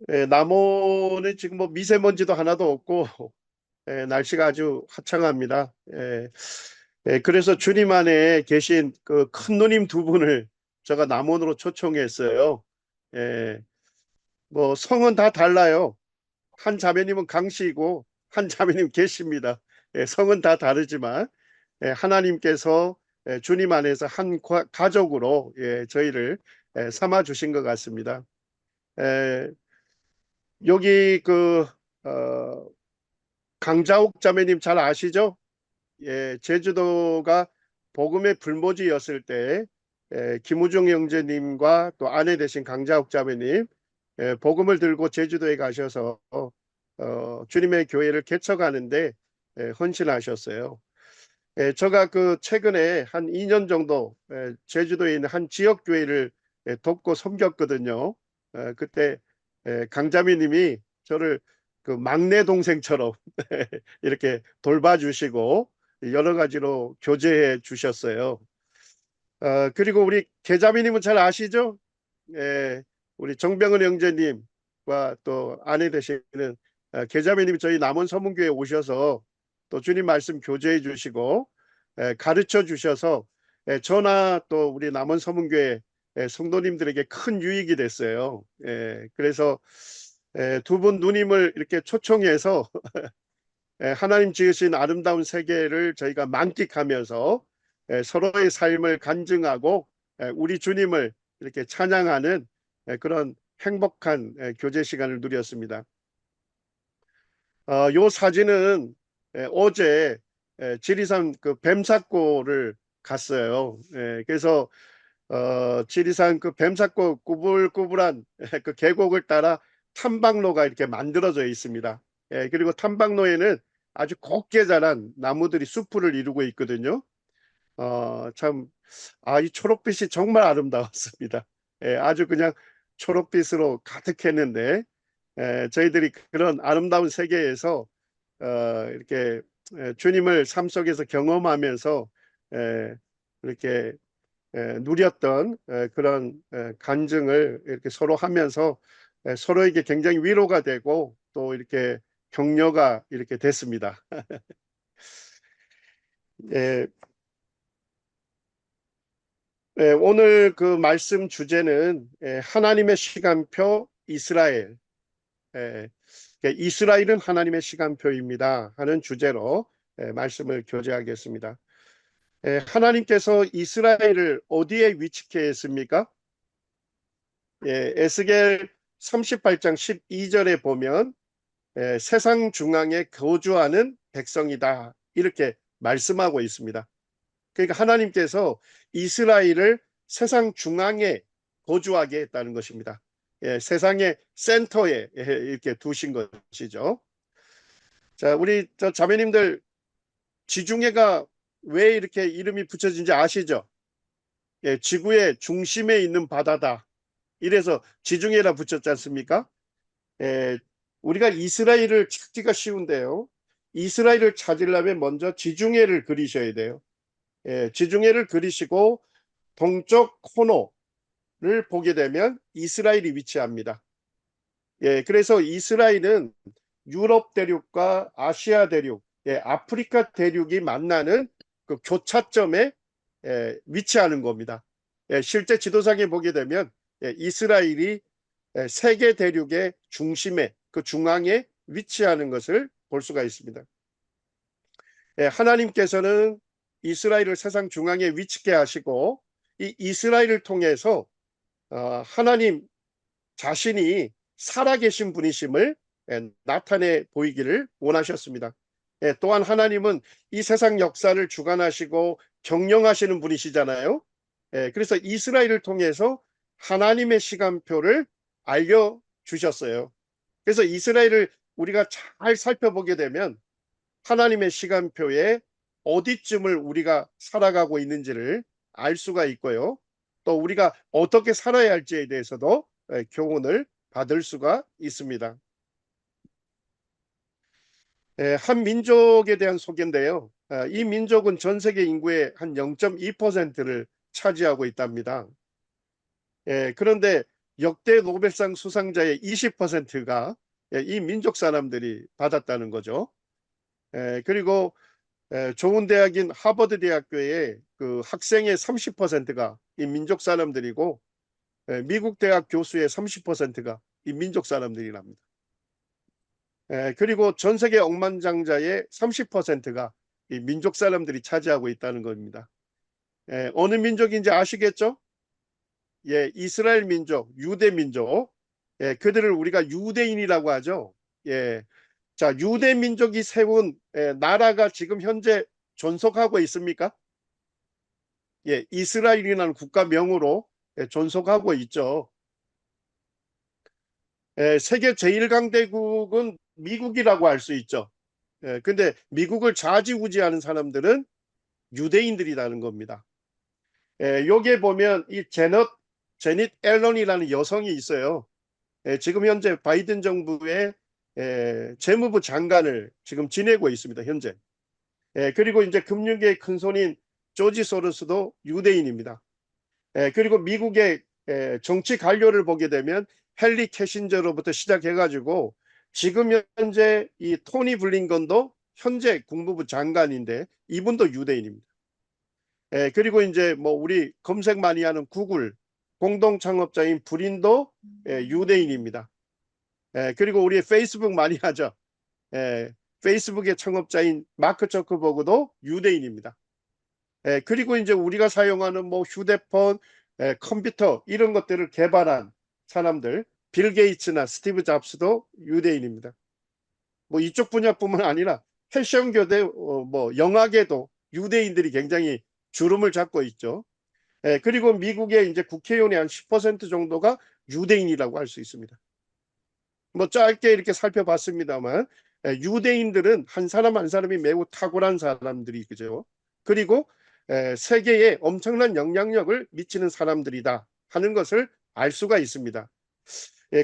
남원은 지금 뭐 미세먼지도 하나도 없고 날씨가 아주 화창합니다. 그래서 주님 안에 계신 그 큰 누님 두 분을 제가 남원으로 초청했어요. 예, 뭐 성은 다 달라요. 한 자매님은 강씨이고 한 자매님 계십니다. 성은 다 다르지만 하나님께서 주님 안에서 한 가족으로 저희를 삼아 주신 것 같습니다. 에, 여기 어, 강자옥 자매님 잘 아시죠? 제주도가 복음의 불모지였을 때 김우중 형제님과 또 아내 되신 강자옥 자매님 복음을 들고 제주도에 가셔서 주님의 교회를 개척하는데 헌신하셨어요. 제가 그 최근에 한 2년 정도 제주도에 있는 한 지역 교회를 돕고 섬겼거든요. 그때 강자매님이 저를 그 막내 동생처럼 이렇게 돌봐주시고 여러 가지로 교제해 주셨어요. 그리고 우리 계자매님은 잘 아시죠? 우리 정병은 형제님과 또 아내 되시는 계자매님이 저희 남원 서문교회 오셔서 또 주님 말씀 교제해 주시고 가르쳐 주셔서 저나 또 우리 남원 서문교회 성도님들에게 큰 유익이 됐어요. 그래서 두 분 누님을 이렇게 초청해서 하나님 지으신 아름다운 세계를 저희가 만끽하면서 서로의 삶을 간증하고 우리 주님을 이렇게 찬양하는 그런 행복한 교제 시간을 누렸습니다. 요 사진은 어제 지리산 그 뱀사고를 갔어요. 그래서 지리산 그 뱀사고 꾸불꾸불한 그 계곡을 따라 탐방로가 이렇게 만들어져 있습니다. 그리고 탐방로에는 아주 곱게 자란 나무들이 숲을 이루고 있거든요. 참, 이 초록빛이 정말 아름다웠습니다. 아주 그냥 초록빛으로 가득했는데, 저희들이 그런 아름다운 세계에서 이렇게 주님을 삶 속에서 경험하면서 이렇게 누렸던 그런 간증을 이렇게 서로 하면서 서로에게 굉장히 위로가 되고 또 이렇게 격려가 이렇게 됐습니다. 예, 오늘 그 말씀 주제는 하나님의 시간표 이스라엘. 예, 이스라엘은 하나님의 시간표입니다 하는 주제로 말씀을 교제하겠습니다. 하나님께서 이스라엘을 어디에 위치케 했습니까? 에스겔 38장 12절에 보면 세상 중앙에 거주하는 백성이다 이렇게 말씀하고 있습니다. 그러니까 하나님께서 이스라엘을 세상 중앙에 거주하게 했다는 것입니다. 세상의 센터에 이렇게 두신 것이죠. 자, 우리 저 자매님들 지중해가 왜 이렇게 이름이 붙여진지 아시죠? 지구의 중심에 있는 바다다. 이래서 지중해라 붙였지 않습니까? 에, 우리가 이스라엘을 찾기가 쉬운데요. 이스라엘을 찾으려면 먼저 지중해를 그리셔야 돼요. 지중해를 그리시고 동쪽 코너를 보게 되면 이스라엘이 위치합니다. 그래서 이스라엘은 유럽 대륙과 아시아 대륙, 아프리카 대륙이 만나는 그 교차점에 위치하는 겁니다. 실제 지도상에 보게 되면 이스라엘이 세계 대륙의 중심에 그 중앙에 위치하는 것을 볼 수가 있습니다. 하나님께서는 이스라엘을 세상 중앙에 위치케 하시고 이 이스라엘을 통해서 하나님 자신이 살아계신 분이심을 나타내 보이기를 원하셨습니다. 또한 하나님은 이 세상 역사를 주관하시고 경영하시는 분이시잖아요. 그래서 이스라엘을 통해서 하나님의 시간표를 알려주셨어요. 그래서 이스라엘을 우리가 잘 살펴보게 되면 하나님의 시간표에 어디쯤을 우리가 살아가고 있는지를 알 수가 있고요. 또 우리가 어떻게 살아야 할지에 대해서도 교훈을 받을 수가 있습니다. 한 민족에 대한 소개인데요. 이 민족은 전 세계 인구의 한 0.2%를 차지하고 있답니다. 그런데 역대 노벨상 수상자의 20%가 이 민족 사람들이 받았다는 거죠. 그리고 좋은 대학인 하버드 대학교의 그 학생의 30%가 이 민족 사람들이고 미국 대학 교수의 30%가 이 민족 사람들이랍니다. 그리고 전 세계 억만장자의 30%가 이 민족 사람들이 차지하고 있다는 겁니다. 어느 민족인지 아시겠죠? 예, 이스라엘 민족, 유대 민족. 그들을 우리가 유대인이라고 하죠. 예. 자, 유대 민족이 세운 나라가 지금 현재 존속하고 있습니까? 예, 이스라엘이라는 국가명으로 존속하고 있죠. 세계 제1강대국은 미국이라고 할 수 있죠. 근데 미국을 좌지우지하는 사람들은 유대인들이라는 겁니다. 여기에 보면 이 제닛 앨런이라는 여성이 있어요. 지금 현재 바이든 정부의 재무부 장관을 지금 지내고 있습니다. 현재. 그리고 이제 금융계의 큰손인 조지 소로스도 유대인입니다. 그리고 미국의 정치 관료를 보게 되면 헨리 캐신저로부터 시작해가지고 지금 현재 이 토니 블링건도 현재 국무부 장관인데 이분도 유대인입니다. 그리고 이제 뭐 우리 검색 많이 하는 구글 공동 창업자인 브린도 유대인입니다. 그리고 우리 페이스북 많이 하죠. 페이스북의 창업자인 마크 저커버그도 유대인입니다. 그리고 이제 우리가 사용하는 뭐 휴대폰, 컴퓨터 이런 것들을 개발한 사람들, 빌 게이츠나 스티브 잡스도 유대인입니다. 뭐 이쪽 분야뿐만 아니라 패션계도 뭐 영화계도 유대인들이 굉장히 주름을 잡고 있죠. 그리고 미국의 이제 국회의원의 한 10% 정도가 유대인이라고 할 수 있습니다. 뭐 짧게 이렇게 살펴봤습니다만 유대인들은 한 사람 한 사람이 매우 탁월한 사람들이 그죠. 그리고 세계에 엄청난 영향력을 미치는 사람들이다 하는 것을 알 수가 있습니다.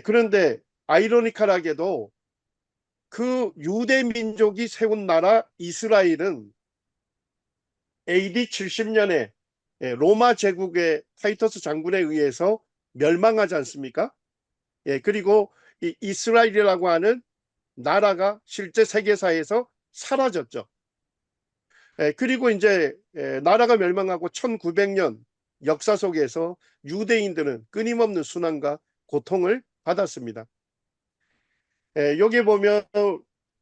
그런데 아이러니컬하게도 그 유대 민족이 세운 나라 이스라엘은 AD 70년에 로마 제국의 타이터스 장군에 의해서 멸망하지 않습니까? 그리고 이 이스라엘이라고 하는 나라가 실제 세계사에서 사라졌죠. 그리고 이제 나라가 멸망하고 1900년 역사 속에서 유대인들은 끊임없는 순환과 고통을 받았습니다. 여기 보면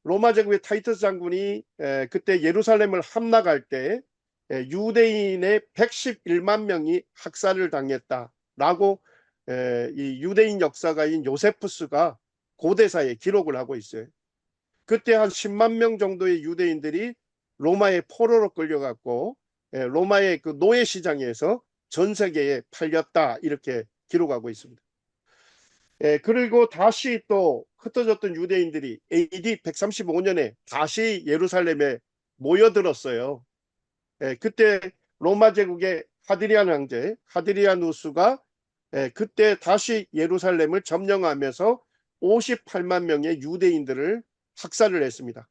로마 제국의 타이터스 장군이 그때 예루살렘을 함락할 때 유대인의 111만 명이 학살을 당했다라고 이 유대인 역사가인 요세푸스가 고대사에 기록을 하고 있어요. 그때 한 10만 명 정도의 유대인들이 로마의 포로로 끌려갔고 로마의 그 노예 시장에서 전 세계에 팔렸다 이렇게 기록하고 있습니다. 그리고 다시 또 흩어졌던 유대인들이 AD 135년에 다시 예루살렘에 모여들었어요. 그때 로마 제국의 하드리안 황제 하드리아누스가 그때 다시 예루살렘을 점령하면서 58만 명의 유대인들을 학살을 했습니다.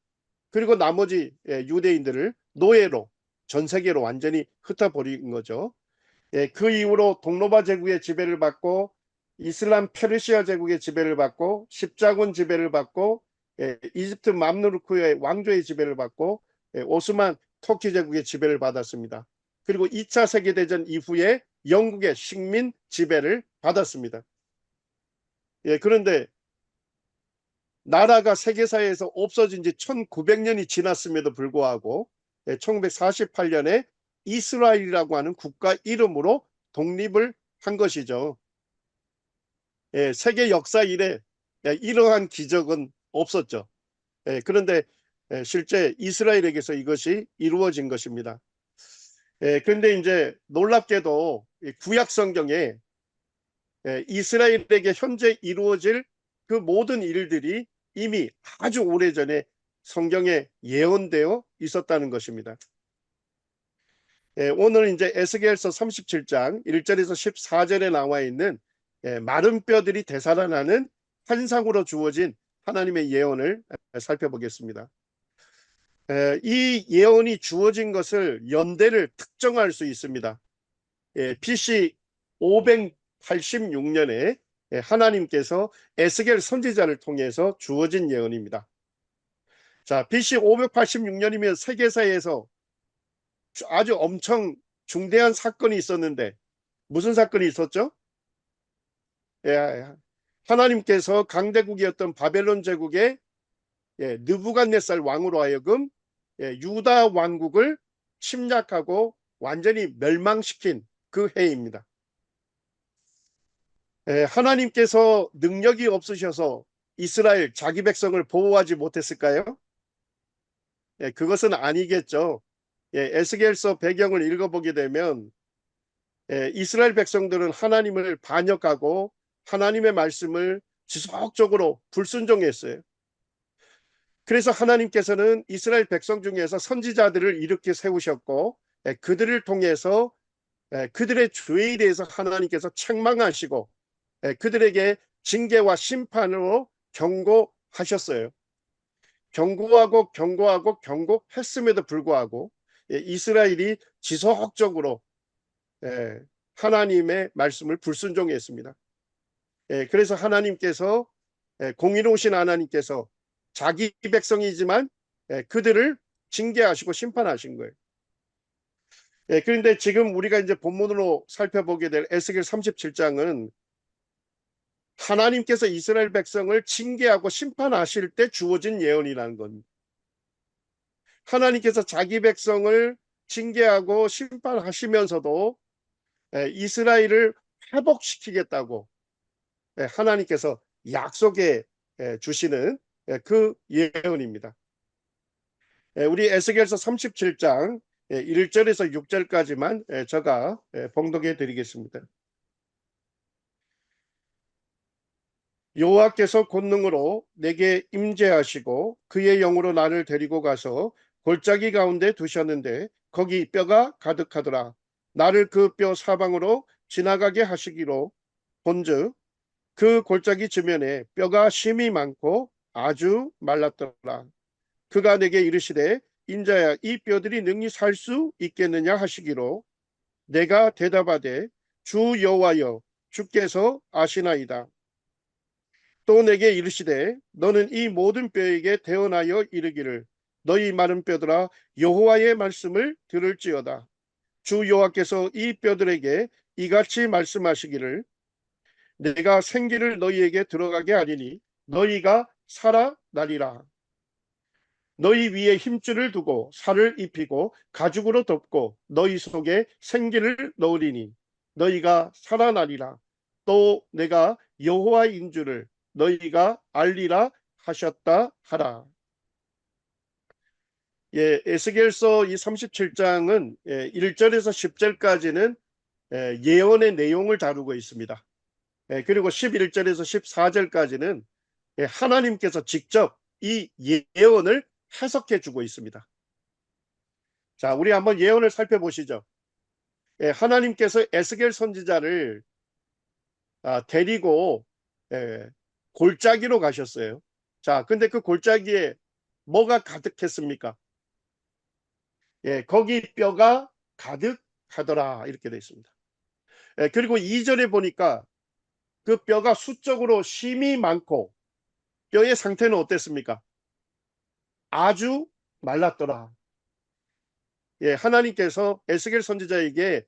그리고 나머지 유대인들을 노예로 전 세계로 완전히 흩어버린 거죠. 그 이후로 동로마 제국의 지배를 받고 이슬람 페르시아 제국의 지배를 받고 십자군 지배를 받고 이집트 맘루크의 왕조의 지배를 받고 오스만 터키 제국의 지배를 받았습니다. 그리고 2차 세계대전 이후에 영국의 식민 지배를 받았습니다. 그런데 나라가 세계사에서 없어진 지 1900년이 지났음에도 불구하고 1948년에 이스라엘이라고 하는 국가 이름으로 독립을 한 것이죠. 세계 역사 이래 이러한 기적은 없었죠. 그런데 실제 이스라엘에게서 이것이 이루어진 것입니다. 그런데 이제 놀랍게도 구약 성경에 이스라엘에게 현재 이루어질 그 모든 일들이 이미 아주 오래전에 성경에 예언되어 있었다는 것입니다. 오늘 이제 에스겔서 37장 1절에서 14절에 나와 있는 마른 뼈들이 되살아나는 환상으로 주어진 하나님의 예언을 살펴보겠습니다. 이 예언이 주어진 것을 연대를 특정할 수 있습니다. BC 586년에 하나님께서 에스겔 선지자를 통해서 주어진 예언입니다. 자, BC 586년이면 세계사에서 아주 엄청 중대한 사건이 있었는데 무슨 사건이 있었죠? 예, 하나님께서 강대국이었던 바벨론 제국의 느부갓네살 왕으로 하여금 유다 왕국을 침략하고 완전히 멸망시킨 그 해입니다. 하나님께서 능력이 없으셔서 이스라엘 자기 백성을 보호하지 못했을까요? 그것은 아니겠죠. 에스겔서 배경을 읽어보게 되면 이스라엘 백성들은 하나님을 반역하고 하나님의 말씀을 지속적으로 불순종했어요. 그래서 하나님께서는 이스라엘 백성 중에서 선지자들을 일으켜 세우셨고 그들을 통해서 그들의 죄에 대해서 하나님께서 책망하시고 그들에게 징계와 심판으로 경고하셨어요. 경고하고 경고하고 경고했음에도 불구하고 이스라엘이 지속적으로 하나님의 말씀을 불순종했습니다. 그래서 하나님께서 공의로우신 하나님께서 자기 백성이지만 그들을 징계하시고 심판하신 거예요. 그런데 지금 우리가 이제 본문으로 살펴보게 될 에스겔 37장은 하나님께서 이스라엘 백성을 징계하고 심판하실 때 주어진 예언이라는 겁니다. 하나님께서 자기 백성을 징계하고 심판하시면서도 이스라엘을 회복시키겠다고 하나님께서 약속해 주시는 그 예언입니다. 우리 에스겔서 37장 1절에서 6절까지만 제가 봉독해 드리겠습니다. 여호와께서 권능으로 내게 임재하시고 그의 영으로 나를 데리고 가서 골짜기 가운데 두셨는데 거기 뼈가 가득하더라. 나를 그 뼈 사방으로 지나가게 하시기로 본즉 그 골짜기 주변에 뼈가 심이 많고 아주 말랐더라. 그가 내게 이르시되 인자야 이 뼈들이 능히 살 수 있겠느냐 하시기로 내가 대답하되 주 여호와여 주께서 아시나이다. 또 내게 이르시되 너는 이 모든 뼈에게 대언하여 이르기를 너희 마른 뼈들아 여호와의 말씀을 들을지어다. 주 여호와께서 이 뼈들에게 이같이 말씀하시기를 내가 생기를 너희에게 들어가게 하리니 너희가 살아나리라. 너희 위에 힘줄을 두고 살을 입히고 가죽으로 덮고 너희 속에 생기를 넣으리니 너희가 살아나리라. 또 내가 여호와인 줄을 너희가 알리라 하셨다 하라. 에스겔서 이 37장은 1절에서 10절까지는 예언의 내용을 다루고 있습니다. 그리고 11절에서 14절까지는 하나님께서 직접 이 예언을 해석해 주고 있습니다. 자, 우리 한번 예언을 살펴보시죠. 하나님께서 에스겔 선지자를 데리고 골짜기로 가셨어요. 자, 근데 그 골짜기에 뭐가 가득했습니까? 거기 뼈가 가득하더라 이렇게 되어 있습니다. 그리고 2절에 보니까 그 뼈가 수적으로 심이 많고 뼈의 상태는 어땠습니까? 아주 말랐더라. 하나님께서 에스겔 선지자에게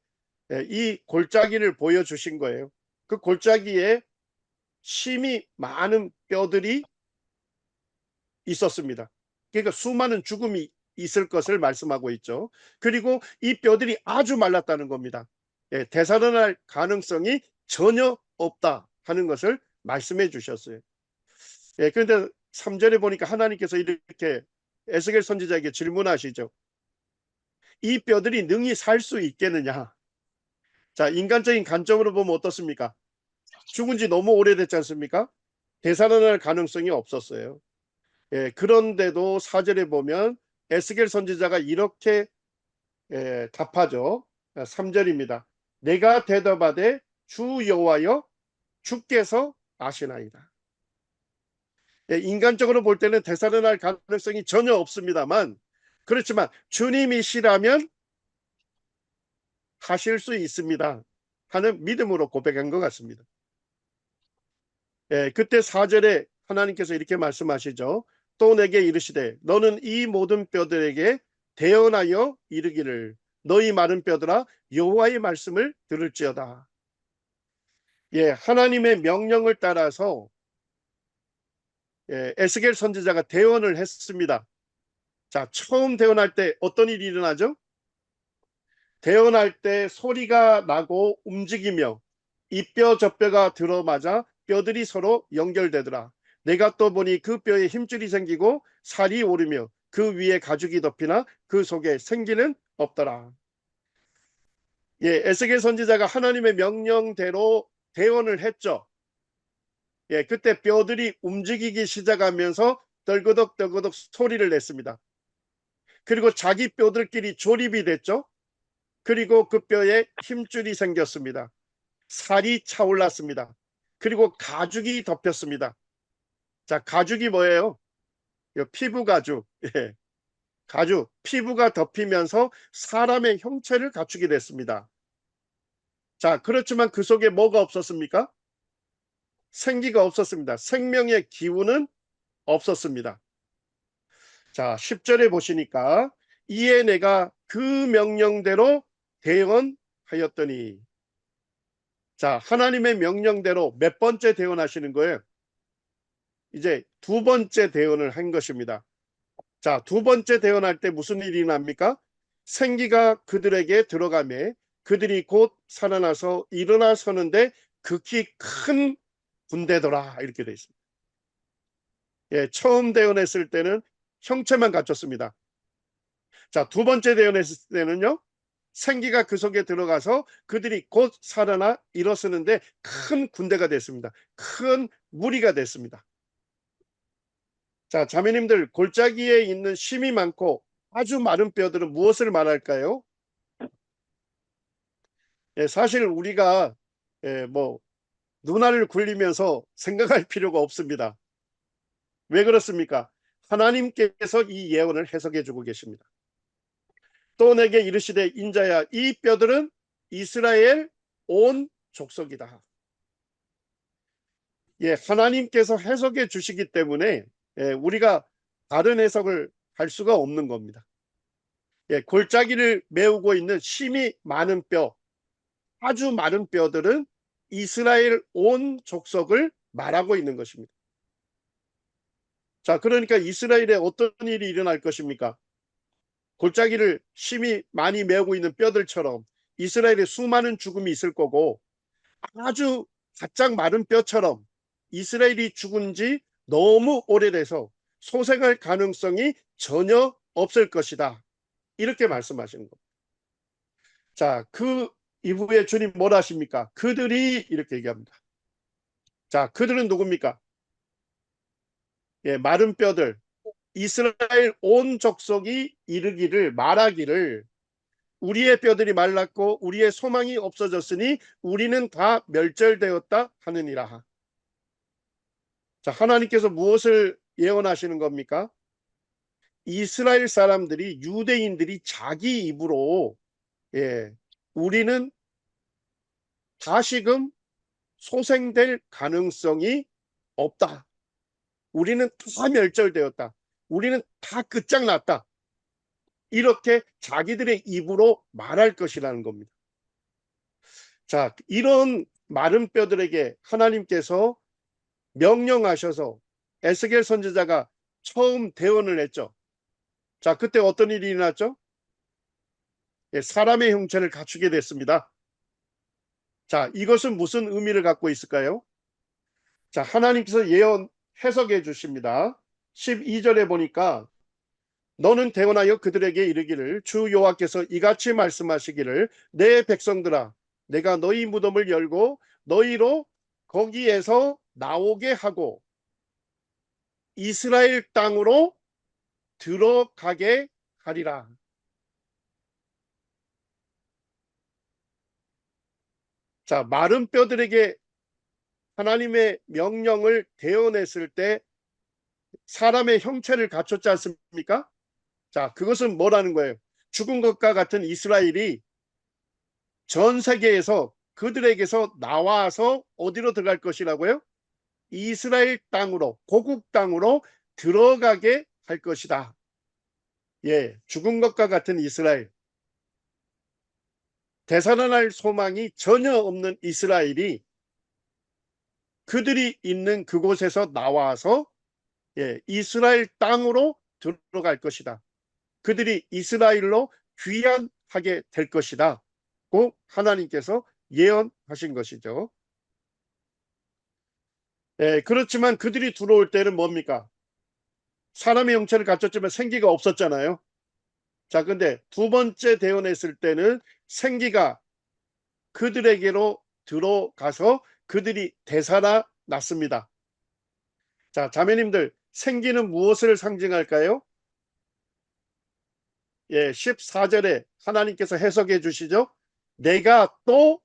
이 골짜기를 보여주신 거예요. 그 골짜기에 심이 많은 뼈들이 있었습니다. 그러니까 수많은 죽음이 있을 것을 말씀하고 있죠. 그리고 이 뼈들이 아주 말랐다는 겁니다. 되살아날 가능성이 전혀 없다 하는 것을 말씀해 주셨어요. 그런데 3절에 보니까 하나님께서 이렇게 에스겔 선지자에게 질문하시죠. 이 뼈들이 능히 살 수 있겠느냐? 자, 인간적인 관점으로 보면 어떻습니까? 죽은 지 너무 오래됐지 않습니까? 되살아날 가능성이 없었어요. 그런데도 4절에 보면 에스겔 선지자가 이렇게 답하죠. 3절입니다. 내가 대답하되 주 여호와여 주께서 아시나이다. 인간적으로 볼 때는 되살아날 가능성이 전혀 없습니다만 그렇지만 주님이시라면 하실 수 있습니다 하는 믿음으로 고백한 것 같습니다. 예, 그때 4절에 하나님께서 이렇게 말씀하시죠. 또 내게 이르시되 너는 이 모든 뼈들에게 대언하여 이르기를 너희 마른 뼈들아 여호와의 말씀을 들을지어다. 예, 하나님의 명령을 따라서 에스겔 선지자가 대언을 했습니다. 자, 처음 대언할 때 어떤 일이 일어나죠? 대언할 때 소리가 나고 움직이며 이 뼈 저 뼈가 들어맞아 뼈들이 서로 연결되더라. 내가 또 보니 그 뼈에 힘줄이 생기고 살이 오르며 그 위에 가죽이 덮이나 그 속에 생기는 없더라. 예, 에스겔 선지자가 하나님의 명령대로 대언을 했죠. 예, 그때 뼈들이 움직이기 시작하면서 덜그덕 덜그덕 소리를 냈습니다. 그리고 자기 뼈들끼리 조립이 됐죠. 그리고 그 뼈에 힘줄이 생겼습니다. 살이 차올랐습니다. 그리고 가죽이 덮였습니다. 자, 가죽이 뭐예요? 피부 가죽. 예, 가죽, 피부가 덮이면서 사람의 형체를 갖추게 됐습니다. 자, 그렇지만 그 속에 뭐가 없었습니까? 생기가 없었습니다. 생명의 기운은 없었습니다. 자, 10절에 보시니까 이에 내가 그 명령대로 대언하였더니, 자, 하나님의 명령대로 몇 번째 대언하시는 거예요? 이제 두 번째 대언을 한 것입니다. 자, 두 번째 대언할 때 무슨 일이 납니까? 생기가 그들에게 들어가매 그들이 곧 살아나서 일어나 서는데 극히 큰 군대더라. 이렇게 되어 있습니다. 예, 처음 대언했을 때는 형체만 갖췄습니다. 자, 두 번째 대언했을 때는요, 생기가 그 속에 들어가서 그들이 곧 살아나 일어서는데 큰 군대가 됐습니다. 큰 무리가 됐습니다. 자, 자매님들, 골짜기에 있는 심이 많고 아주 마른 뼈들은 무엇을 말할까요? 예, 사실 우리가 뭐 눈알을 굴리면서 생각할 필요가 없습니다. 왜 그렇습니까? 하나님께서 이 예언을 해석해 주고 계십니다. 또 내게 이르시되 인자야 이 뼈들은 이스라엘 온 족속이다. 예, 하나님께서 해석해 주시기 때문에 우리가 다른 해석을 할 수가 없는 겁니다. 예, 골짜기를 메우고 있는 심이 많은 뼈, 아주 마른 뼈들은 이스라엘 온 족속을 말하고 있는 것입니다. 자, 그러니까 이스라엘에 어떤 일이 일어날 것입니까? 골짜기를 심히 많이 메우고 있는 뼈들처럼 이스라엘에 수많은 죽음이 있을 거고, 아주 바짝 마른 뼈처럼 이스라엘이 죽은 지 너무 오래돼서 소생할 가능성이 전혀 없을 것이다. 이렇게 말씀하시는 겁니다. 자, 그 이후에 주님 뭐라 하십니까? 그들이 이렇게 얘기합니다. 자, 그들은 누굽니까? 예, 마른 뼈들, 이스라엘 온 족속이 이르기를, 말하기를, 우리의 뼈들이 말랐고 우리의 소망이 없어졌으니 우리는 다 멸절되었다 하느니라. 자, 하나님께서 무엇을 예언하시는 겁니까? 이스라엘 사람들이, 유대인들이 자기 입으로, 예, 우리는 다시금 소생될 가능성이 없다. 우리는 다 멸절되었다. 우리는 다 끝장났다. 이렇게 자기들의 입으로 말할 것이라는 겁니다. 자, 이런 마른 뼈들에게 하나님께서 명령하셔서 에스겔 선지자가 처음 대언을 했죠. 자, 그때 어떤 일이 일어났죠? 예, 사람의 형체를 갖추게 됐습니다. 자, 이것은 무슨 의미를 갖고 있을까요? 자, 하나님께서 예언 해석해 주십니다. 12절에 보니까 너는 대언하여 그들에게 이르기를 주 여호와께서 이같이 말씀하시기를 내 백성들아 내가 너희 무덤을 열고 너희로 거기에서 나오게 하고 이스라엘 땅으로 들어가게 하리라. 자, 마른 뼈들에게 하나님의 명령을 대언했을 때 사람의 형체를 갖췄지 않습니까? 자, 그것은 뭐라는 거예요? 죽은 것과 같은 이스라엘이 전 세계에서 그들에게서 나와서 어디로 들어갈 것이라고요? 이스라엘 땅으로, 고국 땅으로 들어가게 할 것이다. 예, 죽은 것과 같은 이스라엘, 되살아날 소망이 전혀 없는 이스라엘이 그들이 있는 그곳에서 나와서 예, 이스라엘 땅으로 들어갈 것이다. 그들이 이스라엘로 귀환하게 될 것이다. 고 하나님께서 예언하신 것이죠. 예, 그렇지만 그들이 들어올 때는 뭡니까? 사람의 형체를 갖췄지만 생기가 없었잖아요. 자, 근데 두 번째 대언했을 때는 생기가 그들에게로 들어가서 그들이 되살아났습니다. 자, 자매님들, 생기는 무엇을 상징할까요? 예, 14절에 하나님께서 해석해 주시죠. 내가 또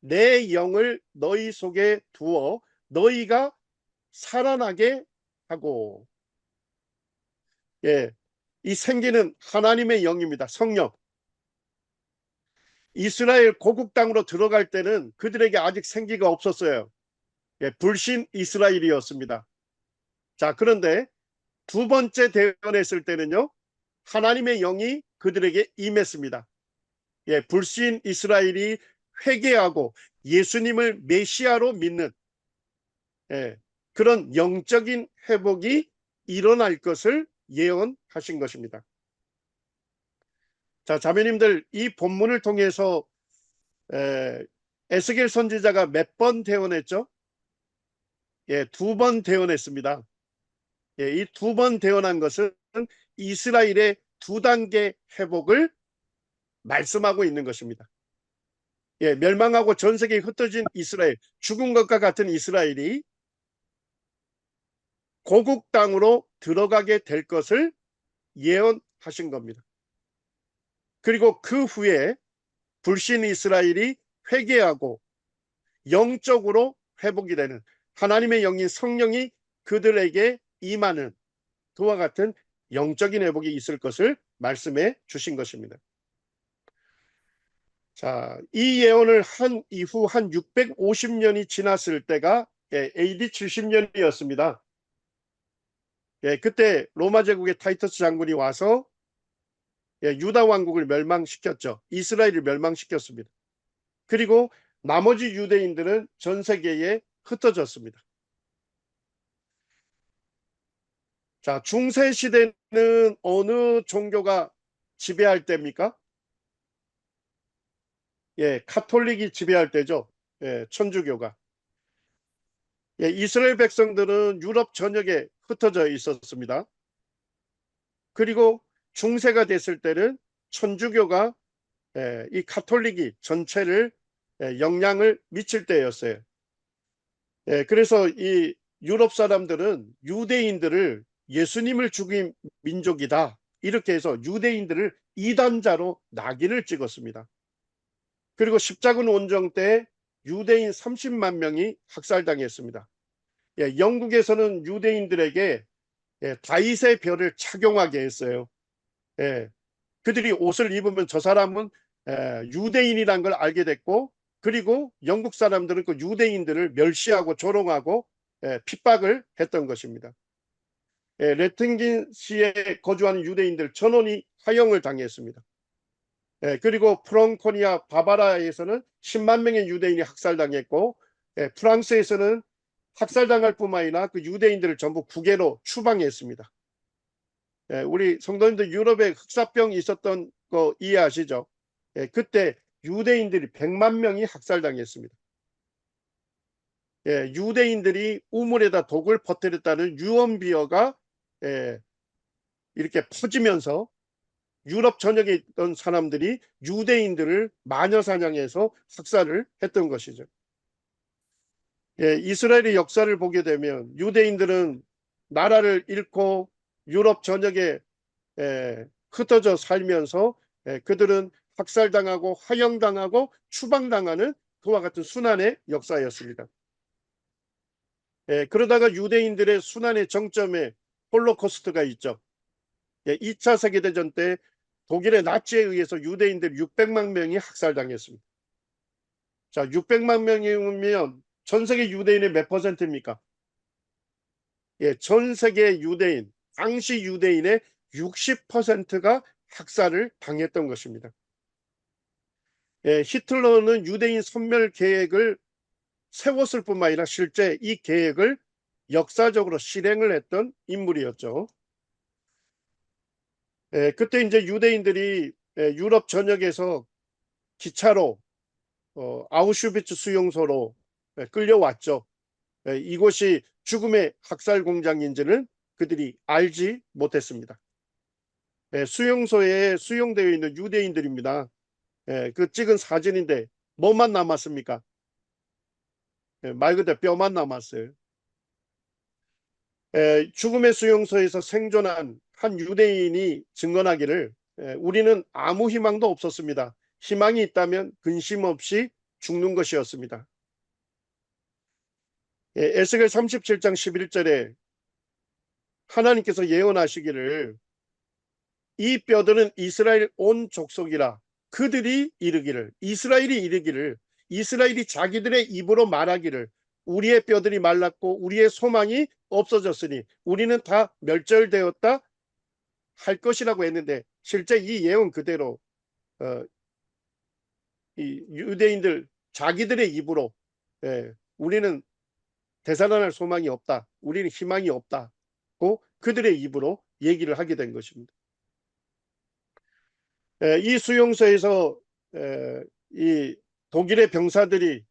내 영을 너희 속에 두어 너희가 살아나게 하고. 예, 이 생기는 하나님의 영입니다. 성령. 이스라엘 고국 땅으로 들어갈 때는 그들에게 아직 생기가 없었어요. 예, 불신 이스라엘이었습니다. 자, 그런데 두 번째 대언했을 때는요, 하나님의 영이 그들에게 임했습니다. 예, 불신 이스라엘이 회개하고 예수님을 메시아로 믿는 예, 그런 영적인 회복이 일어날 것을 예언하신 것입니다. 자, 자매님들, 이 본문을 통해서 에스겔 선지자가 몇 번 대언했죠? 예, 두 번 대언했습니다. 예, 이 두 번 대언한 것은 이스라엘의 두 단계 회복을 말씀하고 있는 것입니다. 예, 멸망하고 전 세계에 흩어진 이스라엘, 죽은 것과 같은 이스라엘이 고국 땅으로 들어가게 될 것을 예언하신 겁니다. 그리고 그 후에 불신 이스라엘이 회개하고 영적으로 회복이 되는 하나님의 영인 성령이 그들에게 임하는 그와 같은 영적인 회복이 있을 것을 말씀해 주신 것입니다. 자, 이 예언을 한 이후 한 650년이 지났을 때가 AD 70년이었습니다. 예, 그때 로마 제국의 타이터스 장군이 와서 유다 왕국을 멸망시켰죠. 이스라엘을 멸망시켰습니다. 그리고 나머지 유대인들은 전 세계에 흩어졌습니다. 자, 중세 시대는 어느 종교가 지배할 때입니까? 예, 카톨릭이 지배할 때죠. 예, 천주교가. 예, 이스라엘 백성들은 유럽 전역에 흩어져 있었습니다. 그리고 중세가 됐을 때는 천주교가 이 카톨릭이 전체를 영향을 미칠 때였어요. 예, 그래서 이 유럽 사람들은 유대인들을 예수님을 죽인 민족이다. 이렇게 해서 유대인들을 이단자로 낙인을 찍었습니다. 그리고 십자군 원정 때 유대인 30만 명이 학살당했습니다. 예, 영국에서는 유대인들에게 다윗의 별을 착용하게 했어요. 예, 그들이 옷을 입으면 저 사람은 유대인이란 걸 알게 됐고, 그리고 영국 사람들은 그 유대인들을 멸시하고 조롱하고 핍박을 했던 것입니다. 레팅긴시에 거주하는 유대인들 전원이 화형을 당했습니다. 그리고 프랑코니아 바바라에서는 10만 명의 유대인이 학살당했고, 프랑스에서는 학살당할 뿐만 아니라 그 유대인들을 전부 국외로 추방했습니다. 우리 성도님들 유럽에 흑사병이 있었던 거 이해하시죠? 그때 유대인들이 100만 명이 학살당했습니다. 유대인들이 우물에다 독을 퍼뜨렸다는 유언비어가 이렇게 퍼지면서 유럽 전역에 있던 사람들이 유대인들을 마녀사냥해서 학살을 했던 것이죠. 이스라엘의 역사를 보게 되면 유대인들은 나라를 잃고 유럽 전역에 흩어져 살면서 그들은 학살당하고 화형당하고 추방당하는 그와 같은 순환의 역사였습니다. 그러다가 유대인들의 순환의 정점에 홀로코스트가 있죠. 2차 세계대전 때 독일의 나치에 의해서 유대인들 600만 명이 학살당했습니다. 자, 600만 명이면 전 세계 유대인의 몇 퍼센트입니까? 예, 전 세계 유대인, 당시 유대인의 60%가 학살을 당했던 것입니다. 예, 히틀러는 유대인 선멸 계획을 세웠을 뿐만 아니라 실제 이 계획을 역사적으로 실행을 했던 인물이었죠. 예, 그때 이제 유대인들이 유럽 전역에서 기차로 아우슈비츠 수용소로 끌려왔죠. 이곳이 죽음의 학살 공장인지는 그들이 알지 못했습니다. 수용소에 수용되어 있는 유대인들입니다. 그 찍은 사진인데 뭐만 남았습니까? 말 그대로 뼈만 남았어요. 죽음의 수용소에서 생존한 한 유대인이 증언하기를 우리는 아무 희망도 없었습니다. 희망이 있다면 근심 없이 죽는 것이었습니다. 에스겔 37장 11절에 하나님께서 예언하시기를 이 뼈들은 이스라엘 온 족속이라 그들이 이르기를 이스라엘이 이르기를 이스라엘이 자기들의 입으로 말하기를 우리의 뼈들이 말랐고 우리의 소망이 없어졌으니 우리는 다 멸절되었다 할 것이라고 했는데 실제 이 예언 그대로 이 유대인들 자기들의 입으로 우리는 되살아날 소망이 없다. 우리는 희망이 없다고 그들의 입으로 얘기를 하게 된 것입니다. 이 수용소에서 이 독일의 병사들이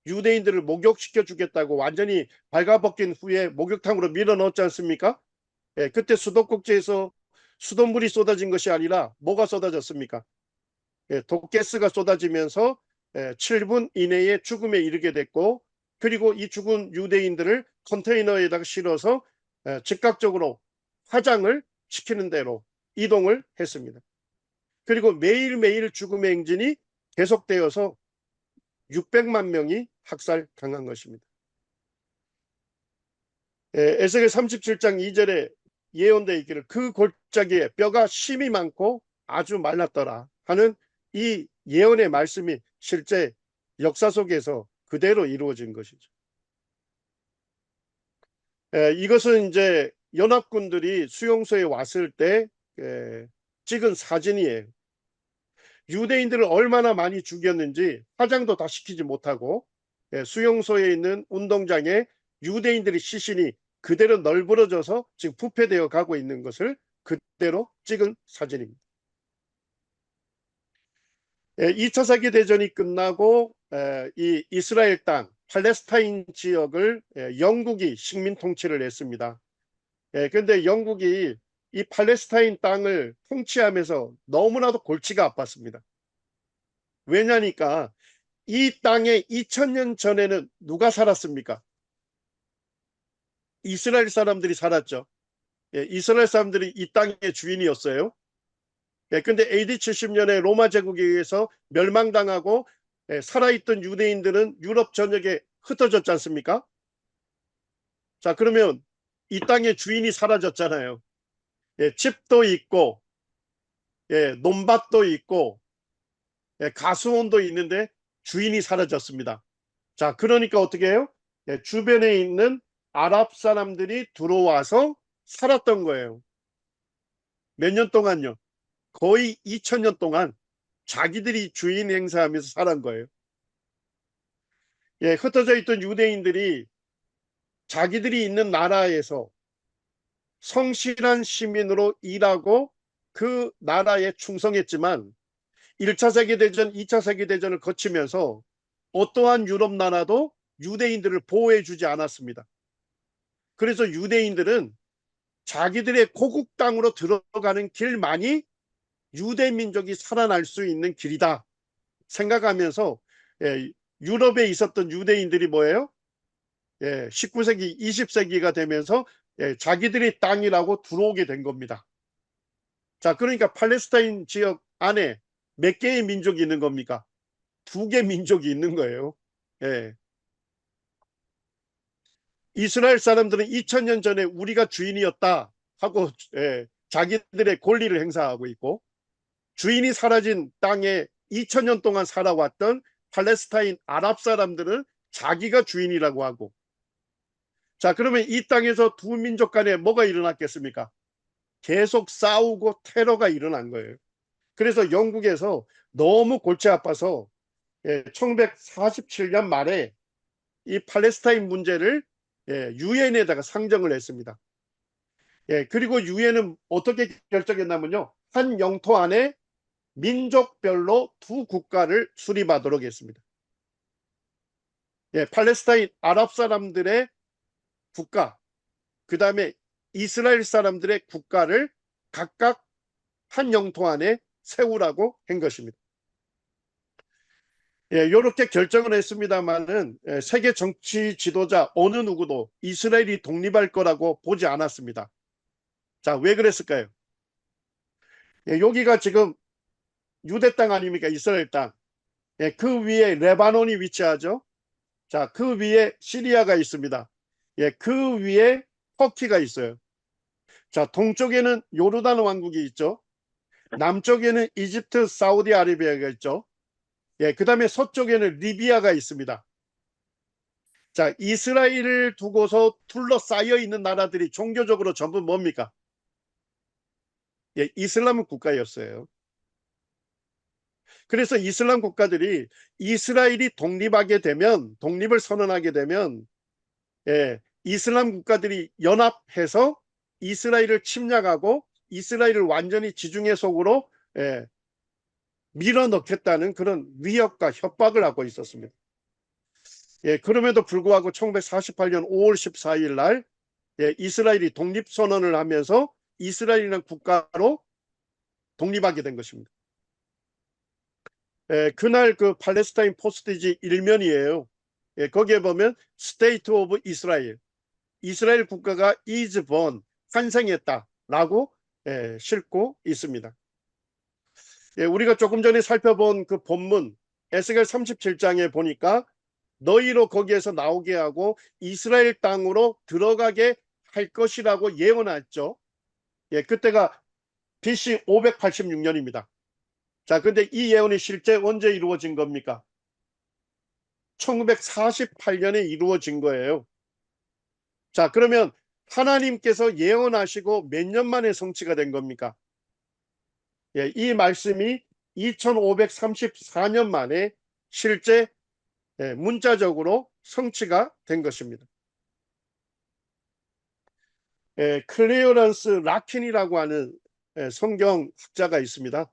유대인들을 목욕시켜 주겠다고 완전히 발가벗긴 후에 목욕탕으로 밀어넣었지 않습니까? 그때 수도꼭지에서 수돗물이 쏟아진 것이 아니라 뭐가 쏟아졌습니까? 독가스가 쏟아지면서 7분 이내에 죽음에 이르게 됐고 그리고 이 죽은 유대인들을 컨테이너에다가 실어서 즉각적으로 화장을 시키는 대로 이동을 했습니다. 그리고 매일매일 죽음의 행진이 계속되어서 600만 명이 학살당한 것입니다. 에스겔 37장 2절에 예언되어 있기를 그 골짜기에 뼈가 심이 많고 아주 말랐더라 하는 이 예언의 말씀이 실제 역사 속에서 그대로 이루어진 것이죠. 이것은 이제 연합군들이 수용소에 왔을 때 찍은 사진이에요. 유대인들을 얼마나 많이 죽였는지 화장도 다 시키지 못하고 수용소에 있는 운동장에 유대인들의 시신이 그대로 널브러져서 지금 부패되어 가고 있는 것을 그대로 찍은 사진입니다. 2차 세계대전이 끝나고 이 이스라엘 땅 팔레스타인 지역을 영국이 식민 통치를 했습니다. 그런데 영국이 이 팔레스타인 땅을 통치하면서 너무나도 골치가 아팠습니다. 왜냐니까 이 땅에 2000년 전에는 누가 살았습니까? 이스라엘 사람들이 살았죠. 이스라엘 사람들이 이 땅의 주인이었어요. 근데 AD 70년에 로마 제국에 의해서 멸망당하고 살아있던 유대인들은 유럽 전역에 흩어졌지 않습니까? 자, 그러면 이 땅의 주인이 사라졌잖아요. 집도 있고 논밭도 있고 가수원도 있는데 주인이 사라졌습니다. 자, 그러니까 어떻게 해요? 주변에 있는 아랍 사람들이 들어와서 살았던 거예요. 몇 년 동안요? 거의 2000년 동안 자기들이 주인 행사하면서 살은 거예요. 흩어져 있던 유대인들이 자기들이 있는 나라에서 성실한 시민으로 일하고 그 나라에 충성했지만 1차 세계대전, 2차 세계대전을 거치면서 어떠한 유럽 나라도 유대인들을 보호해 주지 않았습니다. 그래서 유대인들은 자기들의 고국 땅으로 들어가는 길만이 유대 민족이 살아날 수 있는 길이다 생각하면서 유럽에 있었던 유대인들이 뭐예요? 19세기, 20세기가 되면서 자기들의 땅이라고 들어오게 된 겁니다. 자, 그러니까 팔레스타인 지역 안에 몇 개의 민족이 있는 겁니까? 2개 민족이 있는 거예요. 이스라엘 사람들은 2000년 전에 우리가 주인이었다 하고 자기들의 권리를 행사하고 있고 주인이 사라진 땅에 2000년 동안 살아왔던 팔레스타인 아랍 사람들은 자기가 주인이라고 하고. 자, 그러면 이 땅에서 두 민족 간에 뭐가 일어났겠습니까? 계속 싸우고 테러가 일어난 거예요. 그래서 영국에서 너무 골치 아파서 1947년 말에 이 팔레스타인 문제를 유엔에다가 상정을 했습니다. 그리고 유엔은 어떻게 결정했냐면요. 한 영토 안에 민족별로 두 국가를 수립하도록 했습니다. 팔레스타인 아랍 사람들의 국가, 그 다음에 이스라엘 사람들의 국가를 각각 한 영토 안에 세우라고 한 것입니다. 이렇게 결정을 했습니다만은 세계 정치 지도자 어느 누구도 이스라엘이 독립할 거라고 보지 않았습니다. 자, 왜 그랬을까요? 여기가 지금 유대 땅 아닙니까? 이스라엘 땅. 그 위에 레바논이 위치하죠. 자, 그 위에 시리아가 있습니다. 그 위에 터키가 있어요. 자, 동쪽에는 요르단 왕국이 있죠. 남쪽에는 이집트, 사우디아라비아가 있죠. 그 다음에 서쪽에는 리비아가 있습니다. 자, 이스라엘을 두고서 둘러싸여 있는 나라들이 종교적으로 전부 뭡니까? 이슬람 국가였어요. 그래서 이슬람 국가들이 이스라엘이 독립을 선언하게 되면 이슬람 국가들이 연합해서 이스라엘을 침략하고 이스라엘을 완전히 지중해 속으로 밀어넣겠다는 그런 위협과 협박을 하고 있었습니다. 그럼에도 불구하고 1948년 5월 14일 날 이스라엘이 독립선언을 하면서 이스라엘이라는 국가로 독립하게 된 것입니다. 그날 그 팔레스타인 포스트지 일면이에요. 거기에 보면 State of Israel, 이스라엘 국가가 is born, 탄생했다라고 싣고 있습니다. 우리가 조금 전에 살펴본 그 본문 에스겔 37장에 보니까 너희로 거기에서 나오게 하고 이스라엘 땅으로 들어가게 할 것이라고 예언했죠. 그때가 BC 586년입니다. 자, 근데 이 예언이 실제 언제 이루어진 겁니까? 1948년에 이루어진 거예요. 자, 그러면 하나님께서 예언하시고 몇 년 만에 성취가 된 겁니까? 이 말씀이 2534년 만에 실제 문자적으로 성취가 된 것입니다. 클레어런스 라킨이라고 하는 성경학자가 있습니다.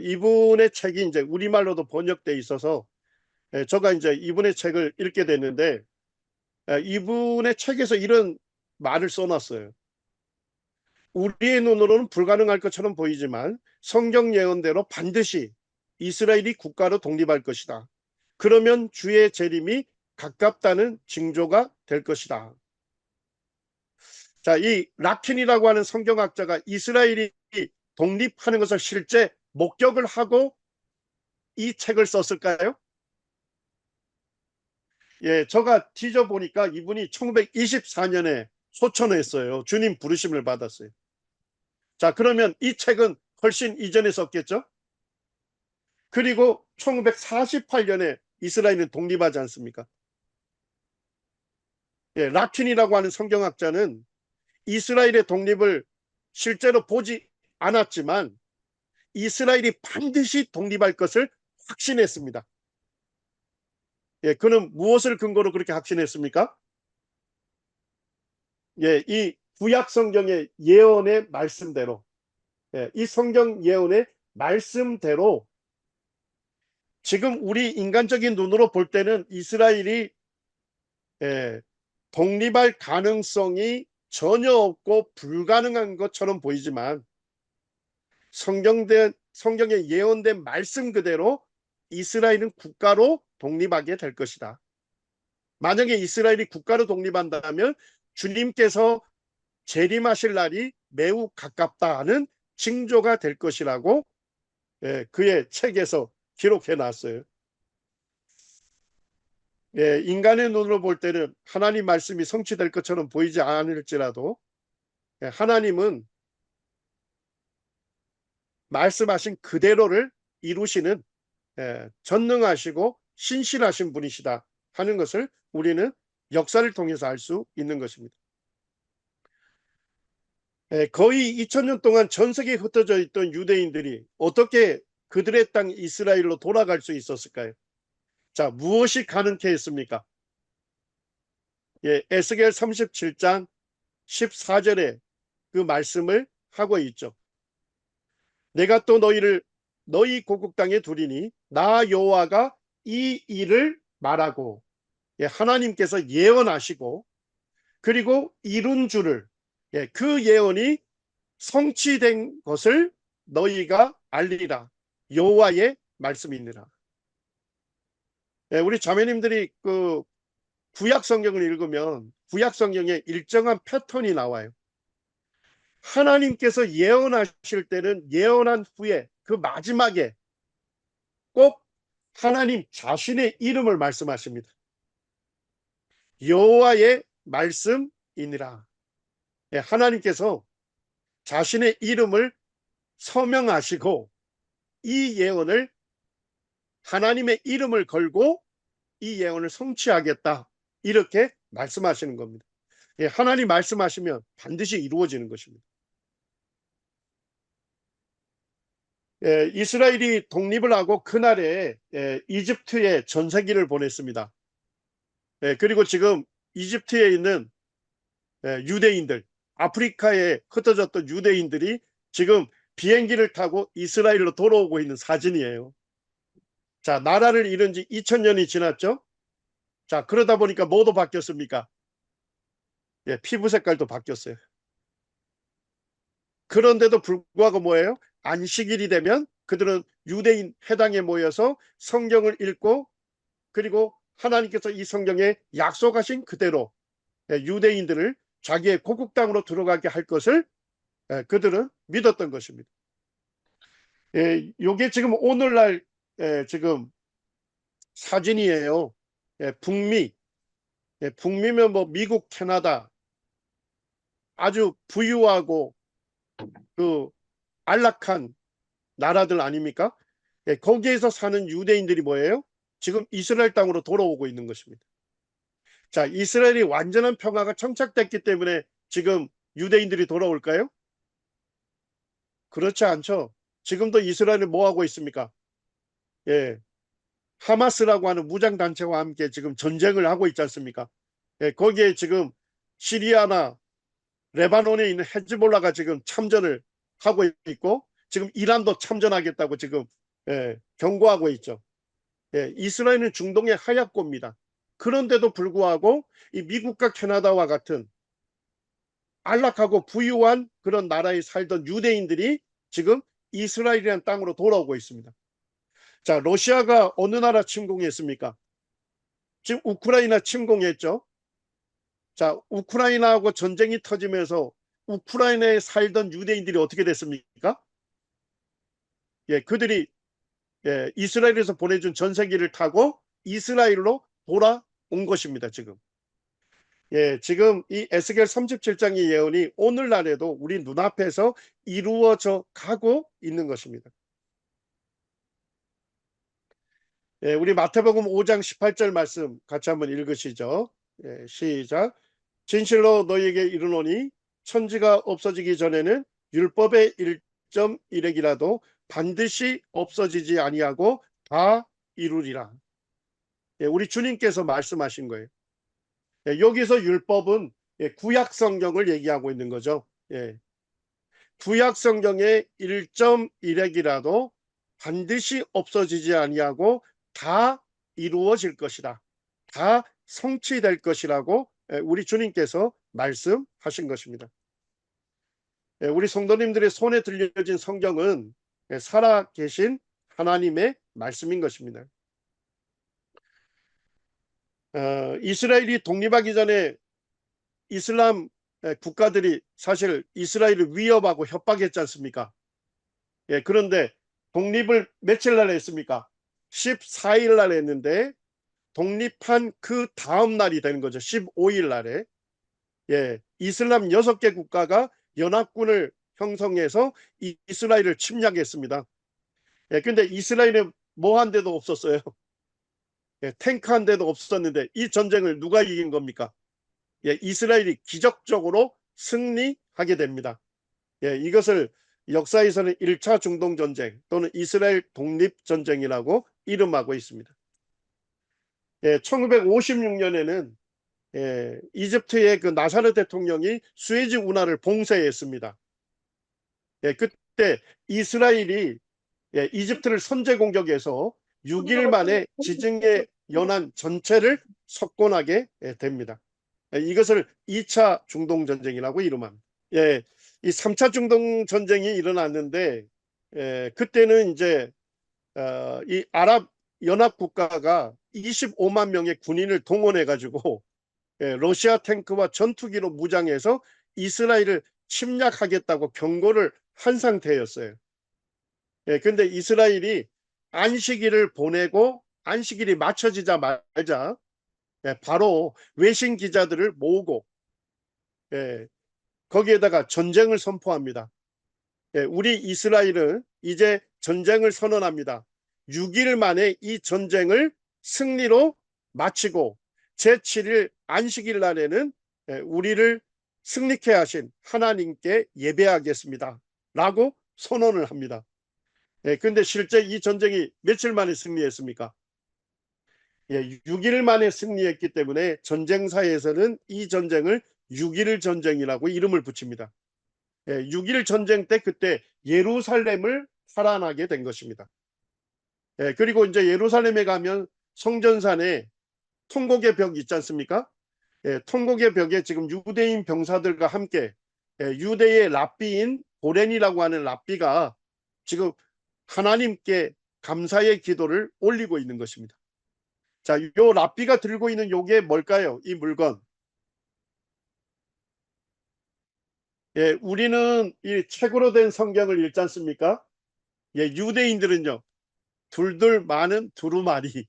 이분의 책이 이제 우리말로도 번역돼 있어서 제가 이제 이분의 책을 읽게 됐는데 이분의 책에서 이런 말을 써놨어요. 우리의 눈으로는 불가능할 것처럼 보이지만 성경 예언대로 반드시 이스라엘이 국가로 독립할 것이다. 그러면 주의 재림이 가깝다는 징조가 될 것이다. 자, 이 라킨이라고 하는 성경학자가 이스라엘이 독립하는 것을 실제 목격을 하고 이 책을 썼을까요? 제가 뒤져보니까 이분이 1924년에 소천했어요. 주님 부르심을 받았어요. 자, 그러면 이 책은 훨씬 이전에 썼겠죠? 그리고 1948년에 이스라엘은 독립하지 않습니까? 라틴이라고 하는 성경학자는 이스라엘의 독립을 실제로 보지 않았지만 이스라엘이 반드시 독립할 것을 확신했습니다. 그는 무엇을 근거로 그렇게 확신했습니까? 이 구약 성경의 예언의 말씀대로, 이 성경 예언의 말씀대로 지금 우리 인간적인 눈으로 볼 때는 이스라엘이 독립할 가능성이 전혀 없고 불가능한 것처럼 보이지만 성경에 예언된 말씀 그대로 이스라엘은 국가로 독립하게 될 것이다. 만약에 이스라엘이 국가로 독립한다면 주님께서 재림하실 날이 매우 가깝다는 징조가 될 것이라고 그의 책에서 기록해 놨어요. 인간의 눈으로 볼 때는 하나님 말씀이 성취될 것처럼 보이지 않을지라도 하나님은 말씀하신 그대로를 이루시는 전능하시고 신실하신 분이시다 하는 것을 우리는 역사를 통해서 알 수 있는 것입니다. 거의 2000년 동안 전 세계에 흩어져 있던 유대인들이 어떻게 그들의 땅 이스라엘로 돌아갈 수 있었을까요? 자, 무엇이 가능케 했습니까? 에스겔 37장 14절에 그 말씀을 하고 있죠. 내가 또 너희를 너희 고국 땅에 두리니 나 여호와가 이 일을 말하고, 하나님께서 예언하시고 그리고 이룬 줄을, 그 예언이 성취된 것을 너희가 알리라. 여호와의 말씀이니라. 우리 자매님들이 그 구약 성경을 읽으면 구약 성경에 일정한 패턴이 나와요. 하나님께서 예언하실 때는 예언한 후에 그 마지막에 꼭 하나님 자신의 이름을 말씀하십니다. 여호와의 말씀이니라. 하나님께서 자신의 이름을 서명하시고 이 예언을 하나님의 이름을 걸고 이 예언을 성취하겠다, 이렇게 말씀하시는 겁니다. 하나님 말씀하시면 반드시 이루어지는 것입니다. 이스라엘이 독립을 하고 그날에 이집트에 전세기를 보냈습니다. 그리고 지금 이집트에 있는 유대인들, 아프리카에 흩어졌던 유대인들이 지금 비행기를 타고 이스라엘로 돌아오고 있는 사진이에요. 자, 나라를 잃은 지 2000년이 지났죠. 자, 그러다 보니까 뭐도 바뀌었습니까? 피부 색깔도 바뀌었어요. 그런데도 불구하고 뭐예요? 안식일이 되면 그들은 유대인 회당에 모여서 성경을 읽고, 그리고 하나님께서 이 성경에 약속하신 그대로 유대인들을 자기의 고국 땅으로 들어가게 할 것을 그들은 믿었던 것입니다. 이게 지금 오늘날 지금 사진이에요. 북미, 북미면 뭐 미국, 캐나다, 아주 부유하고 그 안락한 나라들 아닙니까? 거기에서 사는 유대인들이 뭐예요? 지금 이스라엘 땅으로 돌아오고 있는 것입니다. 자, 이스라엘이 완전한 평화가 정착됐기 때문에 지금 유대인들이 돌아올까요? 그렇지 않죠. 지금도 이스라엘은 뭐 하고 있습니까? 하마스라고 하는 무장단체와 함께 지금 전쟁을 하고 있지 않습니까? 거기에 지금 시리아나 레바논에 있는 헤즈볼라가 지금 참전을 하고 있고, 지금 이란도 참전하겠다고 지금 경고하고 있죠. 이스라엘은 중동의 하약고입니다. 그런데도 불구하고 이 미국과 캐나다와 같은 안락하고 부유한 그런 나라에 살던 유대인들이 지금 이스라엘이라는 땅으로 돌아오고 있습니다. 자, 러시아가 어느 나라 침공했습니까? 지금 우크라이나 침공했죠. 자, 우크라이나하고 전쟁이 터지면서 우크라이나에 살던 유대인들이 어떻게 됐습니까? 그들이 이스라엘에서 보내준 전세기를 타고 이스라엘로 돌아온 것입니다. 지금 이 에스겔 37장의 예언이 오늘날에도 우리 눈앞에서 이루어져 가고 있는 것입니다. 우리 마태복음 5장 18절 말씀 같이 한번 읽으시죠. 시작. 진실로 너희에게 이르노니 천지가 없어지기 전에는 율법의 1.1획이라도 반드시 없어지지 아니하고 다 이루리라. 우리 주님께서 말씀하신 거예요. 여기서 율법은 구약 성경을 얘기하고 있는 거죠. 구약 성경의 1.1획이라도 반드시 없어지지 아니하고 다 이루어질 것이다. 다 성취될 것이라고 우리 주님께서 말씀하신 것입니다. 우리 성도님들의 손에 들려진 성경은 살아계신 하나님의 말씀인 것입니다. 이스라엘이 독립하기 전에 이슬람 국가들이 사실 이스라엘을 위협하고 협박했지 않습니까? 그런데 독립을 며칠 날 했습니까? 14일 날 했는데 독립한 그 다음 날이 되는 거죠. 15일 날에 이슬람 6개 국가가 연합군을 형성해서 이스라엘을 침략했습니다. 근데 이스라엘은 뭐 한 데도 없었어요. 탱크 한 대도 없었는데 이 전쟁을 누가 이긴 겁니까? 이스라엘이 기적적으로 승리하게 됩니다. 이것을 역사에서는 1차 중동전쟁 또는 이스라엘 독립전쟁이라고 이름하고 있습니다. 1956년에는 이집트의 그 나사르 대통령이 수에즈 운하를 봉쇄했습니다. 그때 이스라엘이 이집트를 선제 공격해서 6일 만에 지중해 연안 전체를 석권하게 됩니다. 이것을 2차 중동전쟁이라고 이름합니다. 이 3차 중동전쟁이 일어났는데 그때는 이제 이 아랍 연합 국가가 25만 명의 군인을 동원해 가지고 러시아 탱크와 전투기로 무장해서 이스라엘을 침략하겠다고 경고를 한 상태였어요. 그런데 이스라엘이 안식일을 보내고 안식일이 맞춰지자마자 바로 외신 기자들을 모으고 거기에다가 전쟁을 선포합니다. 우리 이스라엘은 이제 전쟁을 선언합니다. 6일 만에 이 전쟁을 승리로 마치고 제7일 안식일 날에는 우리를 승리케 하신 하나님께 예배하겠습니다. 라고 선언을 합니다. 그런데 실제 이 전쟁이 며칠 만에 승리했습니까? 6일 만에 승리했기 때문에 전쟁사에서는 이 전쟁을 6일 전쟁이라고 이름을 붙입니다. 6일 전쟁 때 그때 예루살렘을 살아나게 된 것입니다. 그리고 이제 예루살렘에 가면 성전산에 통곡의 벽 있지 않습니까? 통곡의 벽에 지금 유대인 병사들과 함께 유대의 랍비인 보렌이라고 하는 랍비가 지금 하나님께 감사의 기도를 올리고 있는 것입니다. 자, 요 랍비가 들고 있는 요게 뭘까요? 이 물건. 우리는 이 책으로 된 성경을 읽지 않습니까? 유대인들은요, 둘둘 많은 두루마리.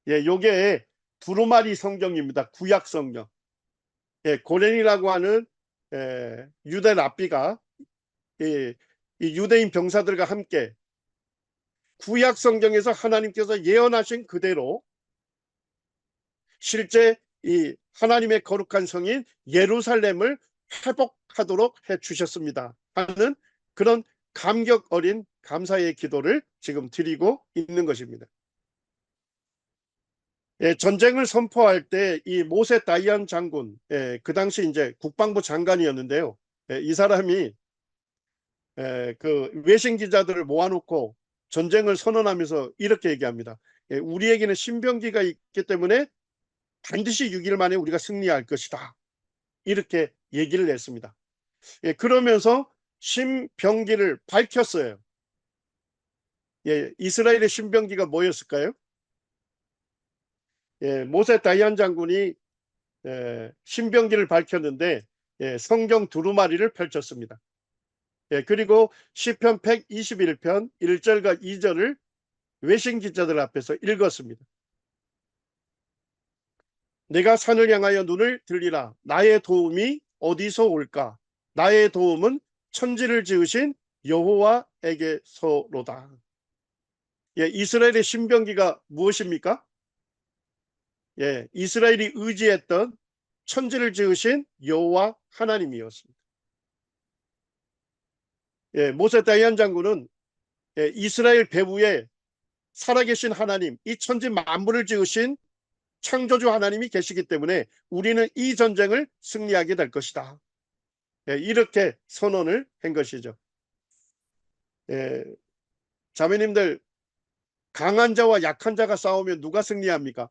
요게 두루마리 성경입니다. 구약 성경. 고렌이라고 하는 유대 랍비가 이 유대인 병사들과 함께 구약 성경에서 하나님께서 예언하신 그대로 실제 이 하나님의 거룩한 성인 예루살렘을 회복하도록 해 주셨습니다 하는 그런 감격 어린 감사의 기도를 지금 드리고 있는 것입니다. 전쟁을 선포할 때 이 모세 다이안 장군, 그 당시 이제 국방부 장관이었는데요. 이 사람이 그 외신 기자들을 모아놓고 전쟁을 선언하면서 이렇게 얘기합니다. 우리에게는 신병기가 있기 때문에 반드시 6일 만에 우리가 승리할 것이다. 이렇게 얘기를 했습니다. 그러면서 신병기를 밝혔어요. 이스라엘의 신병기가 뭐였을까요? 모세 다이안 장군이 신병기를 밝혔는데 성경 두루마리를 펼쳤습니다. 그리고 시편 121편 1절과 2절을 외신 기자들 앞에서 읽었습니다. 내가 산을 향하여 눈을 들리라. 나의 도움이 어디서 올까? 나의 도움은 천지를 지으신 여호와에게서로다. 이스라엘의 신병기가 무엇입니까? 이스라엘이 의지했던 천지를 지으신 여호와 하나님이었습니다. 모세 다이안 장군은 이스라엘 배후에 살아계신 하나님, 이 천지 만물을 지으신 창조주 하나님이 계시기 때문에 우리는 이 전쟁을 승리하게 될 것이다. 이렇게 선언을 한 것이죠. 자매님들, 강한 자와 약한 자가 싸우면 누가 승리합니까?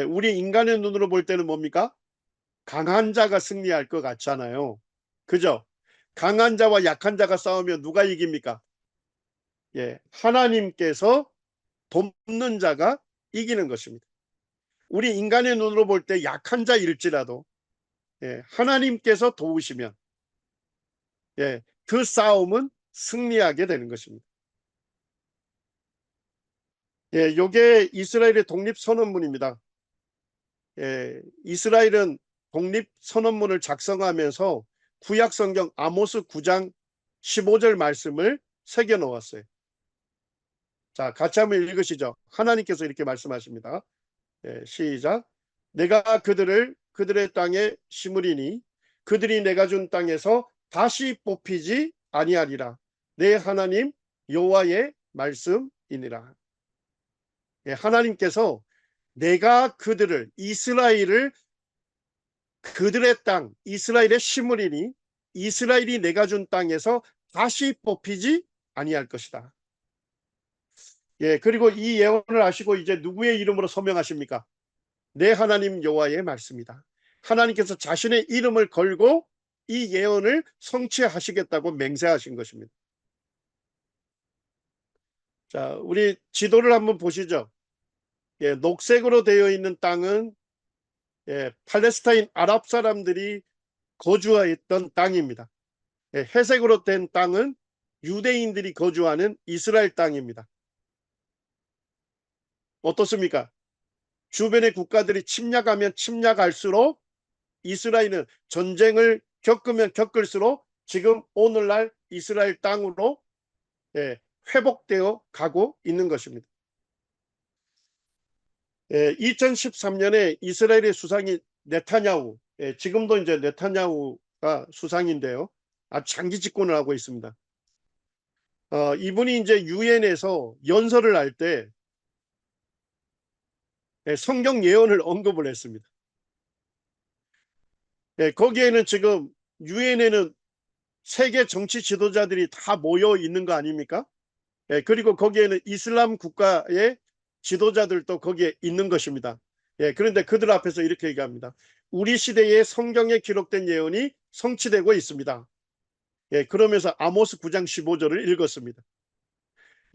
우리 인간의 눈으로 볼 때는 뭡니까? 강한 자가 승리할 것 같잖아요. 그죠? 강한 자와 약한 자가 싸우면 누가 이깁니까? 하나님께서 돕는 자가 이기는 것입니다. 우리 인간의 눈으로 볼 때 약한 자일지라도 하나님께서 도우시면 그 싸움은 승리하게 되는 것입니다. 요게 이스라엘의 독립선언문입니다. 이스라엘은 독립선언문을 작성하면서 구약성경 아모스 9장 15절 말씀을 새겨 놓았어요. 자, 같이 한번 읽으시죠. 하나님께서 이렇게 말씀하십니다. 시작. 내가 그들의 땅에 심으리니 그들이 내가 준 땅에서 다시 뽑히지 아니하리라. 내 하나님 여호와의 말씀이니라. 하나님께서 내가 이스라엘을 그들의 땅, 이스라엘의 심으리니 이스라엘이 내가 준 땅에서 다시 뽑히지 아니할 것이다. 그리고 이 예언을 하시고 이제 누구의 이름으로 서명하십니까? 내 하나님 여호와의 말씀이다. 하나님께서 자신의 이름을 걸고 이 예언을 성취하시겠다고 맹세하신 것입니다. 자, 우리 지도를 한번 보시죠. 녹색으로 되어 있는 땅은 팔레스타인 아랍 사람들이 거주했던 땅입니다. 회색으로 된 땅은 유대인들이 거주하는 이스라엘 땅입니다. 어떻습니까? 주변의 국가들이 침략하면 침략할수록 이스라엘은 전쟁을 겪으면 겪을수록 지금 오늘날 이스라엘 땅으로 회복되어 가고 있는 것입니다. 2013년에 이스라엘의 수상이 네타냐후, 지금도 이제 네타냐후가 수상인데요. 아주 장기 집권을 하고 있습니다. 이분이 이제 유엔에서 연설을 할 때 성경 예언을 언급을 했습니다. 거기에는 지금 유엔에는 세계 정치 지도자들이 다 모여 있는 거 아닙니까? 그리고 거기에는 이슬람 국가의 지도자들도 거기에 있는 것입니다. 그런데 그들 앞에서 이렇게 얘기합니다. 우리 시대에 성경에 기록된 예언이 성취되고 있습니다. 그러면서 아모스 9장 15절을 읽었습니다.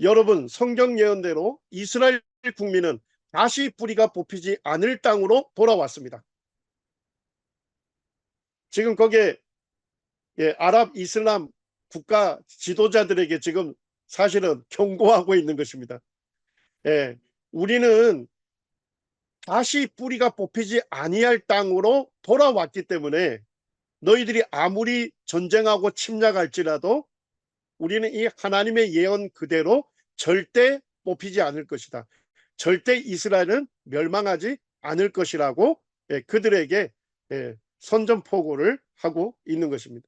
여러분, 성경 예언대로 이스라엘 국민은 다시 뿌리가 뽑히지 않을 땅으로 돌아왔습니다. 지금 거기에 아랍 이슬람 국가 지도자들에게 지금 사실은 경고하고 있는 것입니다. 우리는 다시 뿌리가 뽑히지 아니할 땅으로 돌아왔기 때문에 너희들이 아무리 전쟁하고 침략할지라도 우리는 이 하나님의 예언 그대로 절대 뽑히지 않을 것이다. 절대 이스라엘은 멸망하지 않을 것이라고 그들에게 선전포고를 하고 있는 것입니다.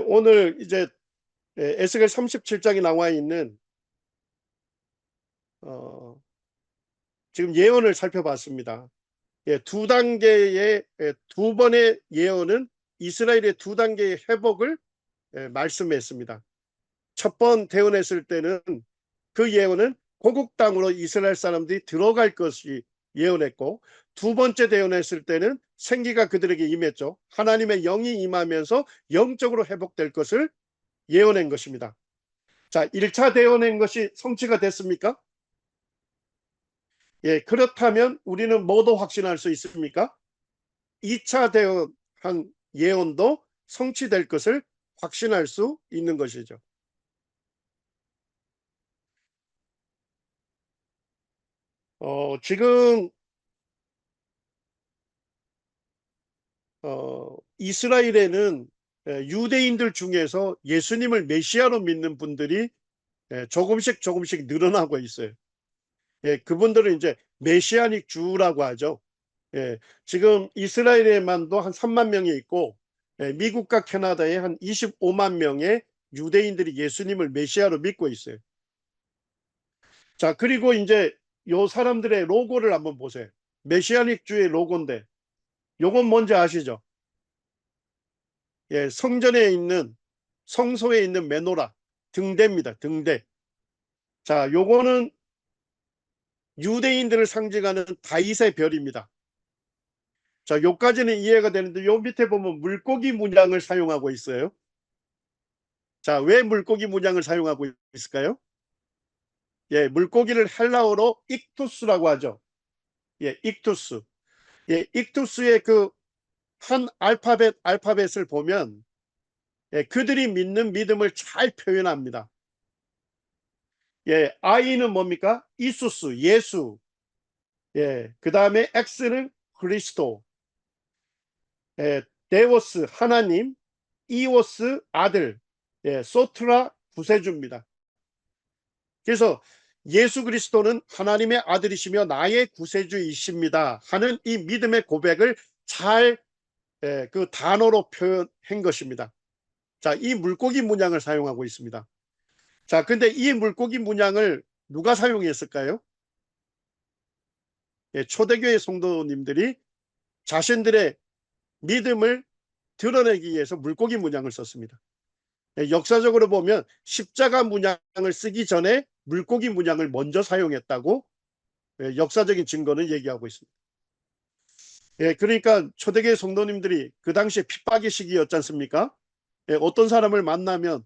오늘 이제 에스겔 37장에 나와 있는 지금 예언을 살펴봤습니다. 두 단계의 두 번의 예언은 이스라엘의 두 단계의 회복을 말씀했습니다. 첫 번 대언했을 때는 그 예언은 고국 땅으로 이스라엘 사람들이 들어갈 것이 예언했고, 두 번째 대언했을 때는 생기가 그들에게 임했죠. 하나님의 영이 임하면서 영적으로 회복될 것을 예언한 것입니다. 자, 1차 대언한 것이 성취가 됐습니까? 그렇다면 우리는 뭐도 확신할 수 있습니까? 2차 대언한 예언도 성취될 것을 확신할 수 있는 것이죠. 지금 이스라엘에는 유대인들 중에서 예수님을 메시아로 믿는 분들이 조금씩 늘어나고 있어요. 그분들은 이제 메시아닉 주라고 하죠. 지금 이스라엘에만도 한 3만 명이 있고 미국과 캐나다에 한 25만 명의 유대인들이 예수님을 메시아로 믿고 있어요. 자, 그리고 이제 요 사람들의 로고를 한번 보세요. 메시아닉 주의 로고인데 요건 뭔지 아시죠? 성전에 있는 성소에 있는 메노라 등대입니다. 등대. 자, 요거는 유대인들을 상징하는 다윗의 별입니다. 자, 요까지는 이해가 되는데 요 밑에 보면 물고기 문양을 사용하고 있어요. 자, 왜 물고기 문양을 사용하고 있을까요? 물고기를 헬라어로 익투스라고 하죠. 익투스. 익투스의 그 한 알파벳을 보면 그들이 믿는 믿음을 잘 표현합니다. I는 뭡니까? 이수스, 예수. 그 다음에 X는 그리스도. 데오스, 하나님. 이오스, 아들. 소트라, 구세주입니다. 그래서 예수 그리스도는 하나님의 아들이시며 나의 구세주이십니다 하는 이 믿음의 고백을 잘 그 단어로 표현한 것입니다. 자, 이 물고기 문양을 사용하고 있습니다. 자, 근데 이 물고기 문양을 누가 사용했을까요? 초대교회 성도님들이 자신들의 믿음을 드러내기 위해서 물고기 문양을 썼습니다. 역사적으로 보면 십자가 문양을 쓰기 전에 물고기 문양을 먼저 사용했다고 역사적인 증거는 얘기하고 있습니다. 그러니까 초대교회 성도님들이 그 당시에 핍박의 시기였지 않습니까? 어떤 사람을 만나면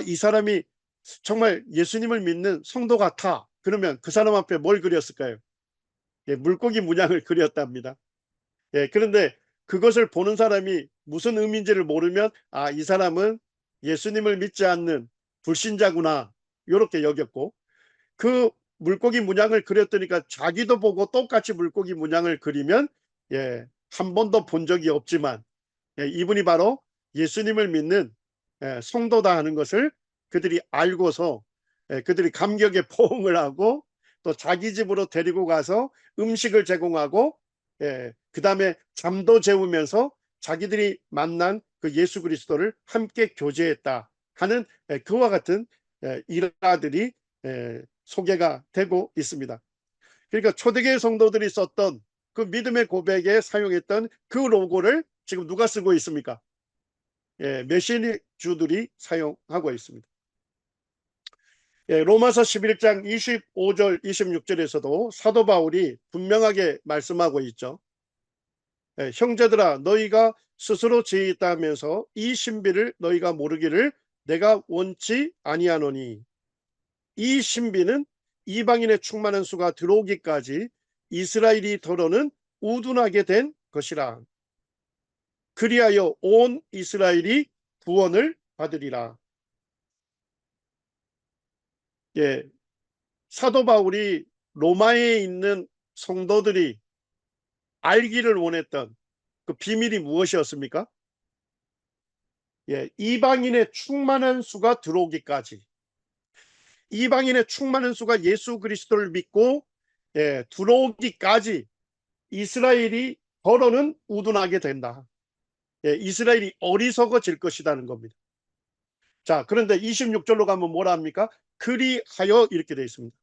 이 사람이 정말 예수님을 믿는 성도 같아. 그러면 그 사람 앞에 뭘 그렸을까요? 물고기 문양을 그렸답니다. 그런데 그것을 보는 사람이 무슨 의미인지를 모르면 이 사람은 예수님을 믿지 않는 불신자구나 이렇게 여겼고, 그 물고기 문양을 그렸더니까 자기도 보고 똑같이 물고기 문양을 그리면 한 번도 본 적이 없지만 이분이 바로 예수님을 믿는 성도다 하는 것을 그들이 알고서 그들이 감격에 포옹을 하고 또 자기 집으로 데리고 가서 음식을 제공하고 그 다음에 잠도 재우면서 자기들이 만난 그 예수 그리스도를 함께 교제했다 하는 그와 같은 일화들이 소개가 되고 있습니다. 그러니까 초대교회 성도들이 썼던 그 믿음의 고백에 사용했던 그 로고를 지금 누가 쓰고 있습니까? 메시아닉 주들이 사용하고 있습니다. 로마서 11장 25절 26절에서도 사도 바울이 분명하게 말씀하고 있죠. 형제들아 너희가 스스로 죄 있다면서 이 신비를 너희가 모르기를 내가 원치 아니하노니, 이 신비는 이방인의 충만한 수가 들어오기까지 이스라엘이 더러는 우둔하게 된 것이라. 그리하여 온 이스라엘이 구원을 받으리라. 사도 바울이 로마에 있는 성도들이 알기를 원했던 그 비밀이 무엇이었습니까? 이방인의 충만한 수가 들어오기까지, 이방인의 충만한 수가 예수 그리스도를 믿고 들어오기까지 이스라엘이 더러는 우둔하게 된다. 이스라엘이 어리석어질 것이라는 겁니다. 자, 그런데 26절로 가면 뭐라 합니까? 그리하여 이렇게 되어 있습니다.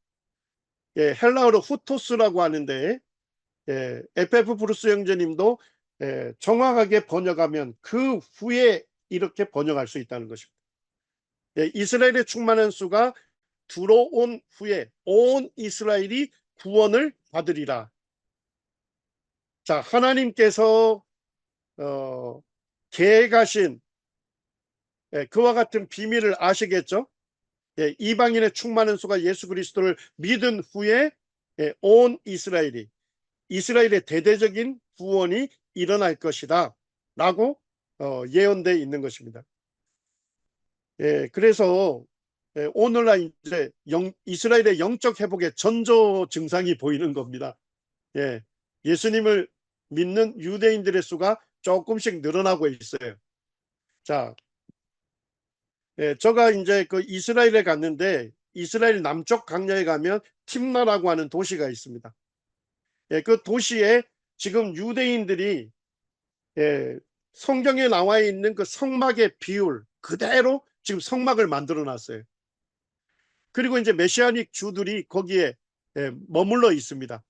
헬라어로 후토스라고 하는데 FF 브루스 형제님도 정확하게 번역하면 그 후에 이렇게 번역할 수 있다는 것입니다. 이스라엘의 충만한 수가 들어온 후에 온 이스라엘이 구원을 받으리라. 자, 하나님께서 계획하신 그와 같은 비밀을 아시겠죠? 이방인의 충만한 수가 예수 그리스도를 믿은 후에 온 이스라엘이, 이스라엘의 대대적인 구원이 일어날 것이다 라고 예언되어 있는 것입니다. 그래서 오늘날 이제 이스라엘의 영적 회복의 전조 증상이 보이는 겁니다. 예수님을 믿는 유대인들의 수가 조금씩 늘어나고 있어요. 자, 제가 이제 그 이스라엘에 갔는데 이스라엘 남쪽 강야에 가면 팀나라고 하는 도시가 있습니다. 그 도시에 지금 유대인들이 성경에 나와 있는 그 성막의 비율 그대로 지금 성막을 만들어 놨어요. 그리고 이제 메시아닉 주들이 거기에 머물러 있습니다.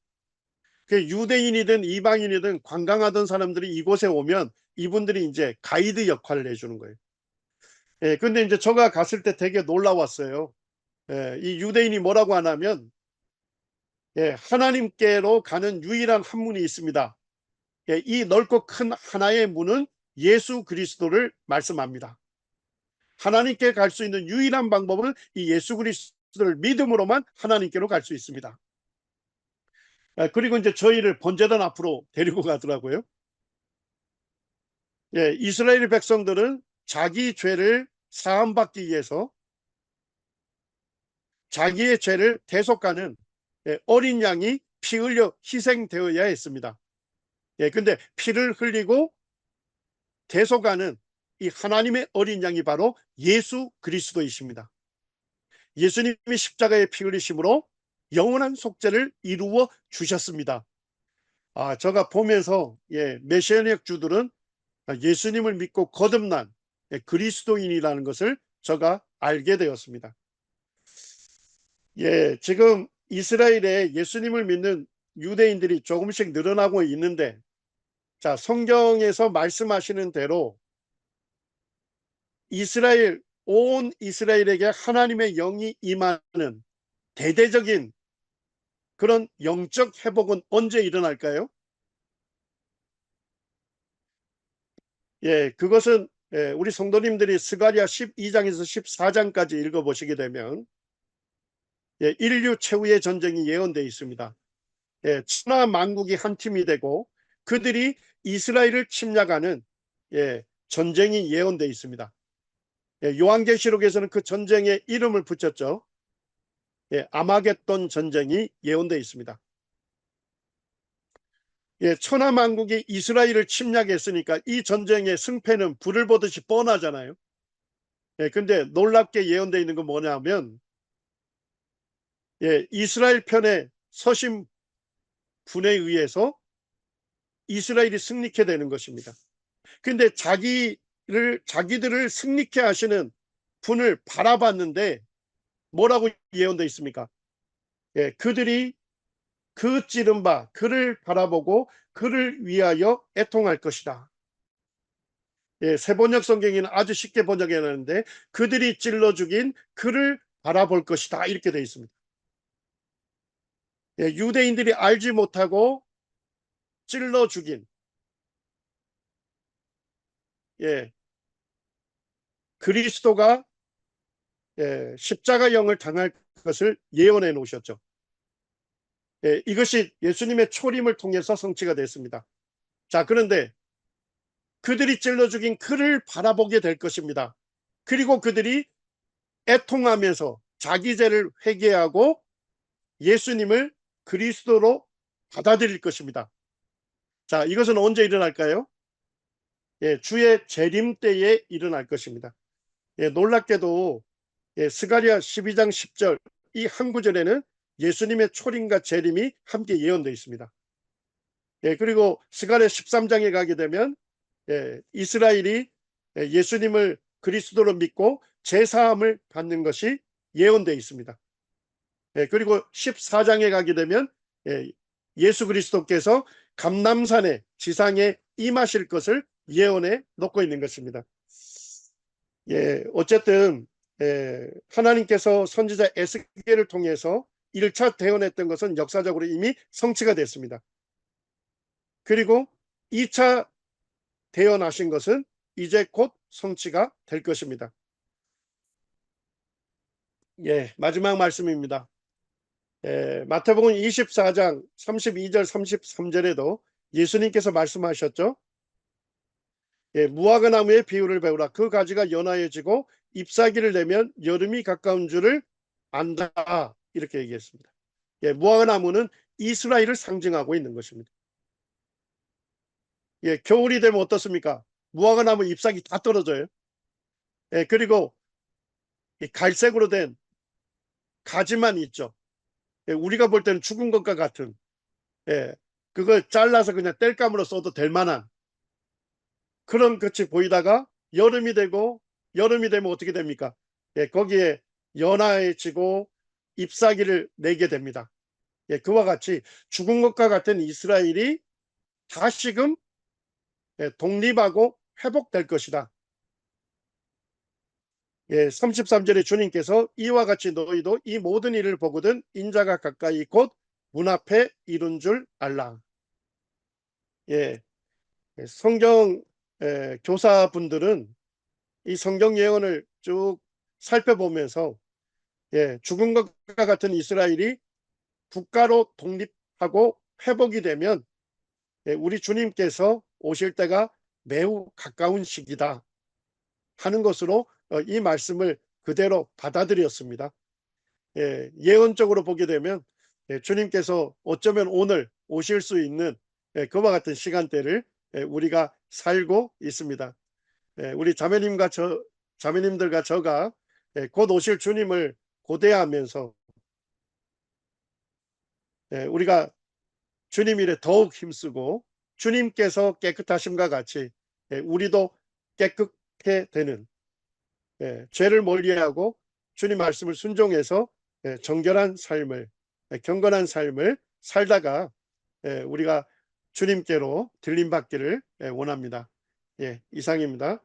그 유대인이든 이방인이든 관광하던 사람들이 이곳에 오면 이분들이 이제 가이드 역할을 해주는 거예요. 근데 이제 제가 갔을 때 되게 놀라웠어요. 이 유대인이 뭐라고 하냐면 하나님께로 가는 유일한 한 문이 있습니다. 이 넓고 큰 하나의 문은 예수 그리스도를 말씀합니다. 하나님께 갈 수 있는 유일한 방법은 이 예수 그리스도를 믿음으로만 하나님께로 갈 수 있습니다. 그리고 이제 저희를 번제단 앞으로 데리고 가더라고요. 이스라엘 백성들은 자기 죄를 사함받기 위해서 자기의 죄를 대속하는 어린 양이 피 흘려 희생되어야 했습니다. 근데 피를 흘리고 대속하는 이 하나님의 어린 양이 바로 예수 그리스도이십니다. 예수님이 십자가에 피 흘리심으로 영원한 속죄를 이루어 주셨습니다. 제가 보면서 메시아닉 주들은 예수님을 믿고 거듭난 그리스도인이라는 것을 제가 알게 되었습니다. 지금 이스라엘에 예수님을 믿는 유대인들이 조금씩 늘어나고 있는데, 자, 성경에서 말씀하시는 대로 온 이스라엘에게 하나님의 영이 임하는 대대적인 그런 영적 회복은 언제 일어날까요? 그것은 우리 성도님들이 스가랴 12장에서 14장까지 읽어보시게 되면 인류 최후의 전쟁이 예언되어 있습니다. 천하 만국이 한 팀이 되고 그들이 이스라엘을 침략하는 전쟁이 예언되어 있습니다. 요한계시록에서는 그 전쟁의 이름을 붙였죠. 아마겟돈 전쟁이 예언되어 있습니다. 천하 만국이 이스라엘을 침략했으니까 이 전쟁의 승패는 불을 보듯이 뻔하잖아요. 근데 놀랍게 예언되어 있는 건 뭐냐면 이스라엘 편에 서신 분에 의해서 이스라엘이 승리케 되는 것입니다. 근데 자기들을 승리케 하시는 분을 바라봤는데 뭐라고 예언되어 있습니까? 그들이 그 찌른 바 그를 바라보고 그를 위하여 애통할 것이다. 세번역 성경에는 아주 쉽게 번역해 놨는데 그들이 찔러 죽인 그를 바라볼 것이다, 이렇게 되어 있습니다. 유대인들이 알지 못하고 찔러 죽인 그리스도가 십자가형을 당할 것을 예언해 놓으셨죠. 이것이 예수님의 초림을 통해서 성취가 됐습니다. 자, 그런데 그들이 찔러 죽인 그를 바라보게 될 것입니다. 그리고 그들이 애통하면서 자기 죄를 회개하고 예수님을 그리스도로 받아들일 것입니다. 자, 이것은 언제 일어날까요? 주의 재림 때에 일어날 것입니다. 놀랍게도 스가랴 12장 10절 이 한 구절에는 예수님의 초림과 재림이 함께 예언되어 있습니다. 그리고 스가랴 13장에 가게 되면 이스라엘이 예수님을 그리스도로 믿고 제사함을 받는 것이 예언되어 있습니다. 그리고 14장에 가게 되면 예수 그리스도께서 감람산의 지상에 임하실 것을 예언해 놓고 있는 것입니다. 어쨌든 하나님께서 선지자 에스겔을 통해서 1차 대언했던 것은 역사적으로 이미 성취가 됐습니다. 그리고 2차 대언하신 것은 이제 곧 성취가 될 것입니다. 마지막 말씀입니다. 마태복음 24장 32절 33절에도 예수님께서 말씀하셨죠. 무화과 나무의 비유를 배우라. 그 가지가 연하여지고 잎사귀를 내면 여름이 가까운 줄을 안다, 이렇게 얘기했습니다. 무화과 나무는 이스라엘을 상징하고 있는 것입니다. 겨울이 되면 어떻습니까? 무화과 나무 잎사귀 다 떨어져요. 그리고 갈색으로 된 가지만 있죠. 우리가 볼 때는 죽은 것과 같은, 그걸 잘라서 그냥 뗄감으로 써도 될 만한 그런 것이 보이다가 여름이 되면 어떻게 됩니까? 거기에 연화해지고 잎사귀를 내게 됩니다. 그와 같이 죽은 것과 같은 이스라엘이 다시금 독립하고 회복될 것이다. 33절에 주님께서 이와 같이 너희도 이 모든 일을 보거든 인자가 가까이 곧 문 앞에 이른 줄 알라. 성경 교사분들은 이 성경 예언을 쭉 살펴보면서 죽은 것과 같은 이스라엘이 국가로 독립하고 회복이 되면 우리 주님께서 오실 때가 매우 가까운 시기다 하는 것으로 이 말씀을 그대로 받아들였습니다. 예언적으로 보게 되면 주님께서 어쩌면 오늘 오실 수 있는 그와 같은 시간대를 우리가 살고 있습니다. 우리 자매님들과 저가 곧 오실 주님을 고대하면서 우리가 주님 일에 더욱 힘쓰고 주님께서 깨끗하심과 같이 우리도 깨끗해 되는 죄를 멀리하고 주님 말씀을 순종해서 정결한 삶을 경건한 삶을 살다가 우리가 주님께로 들림받기를 원합니다. 이상입니다.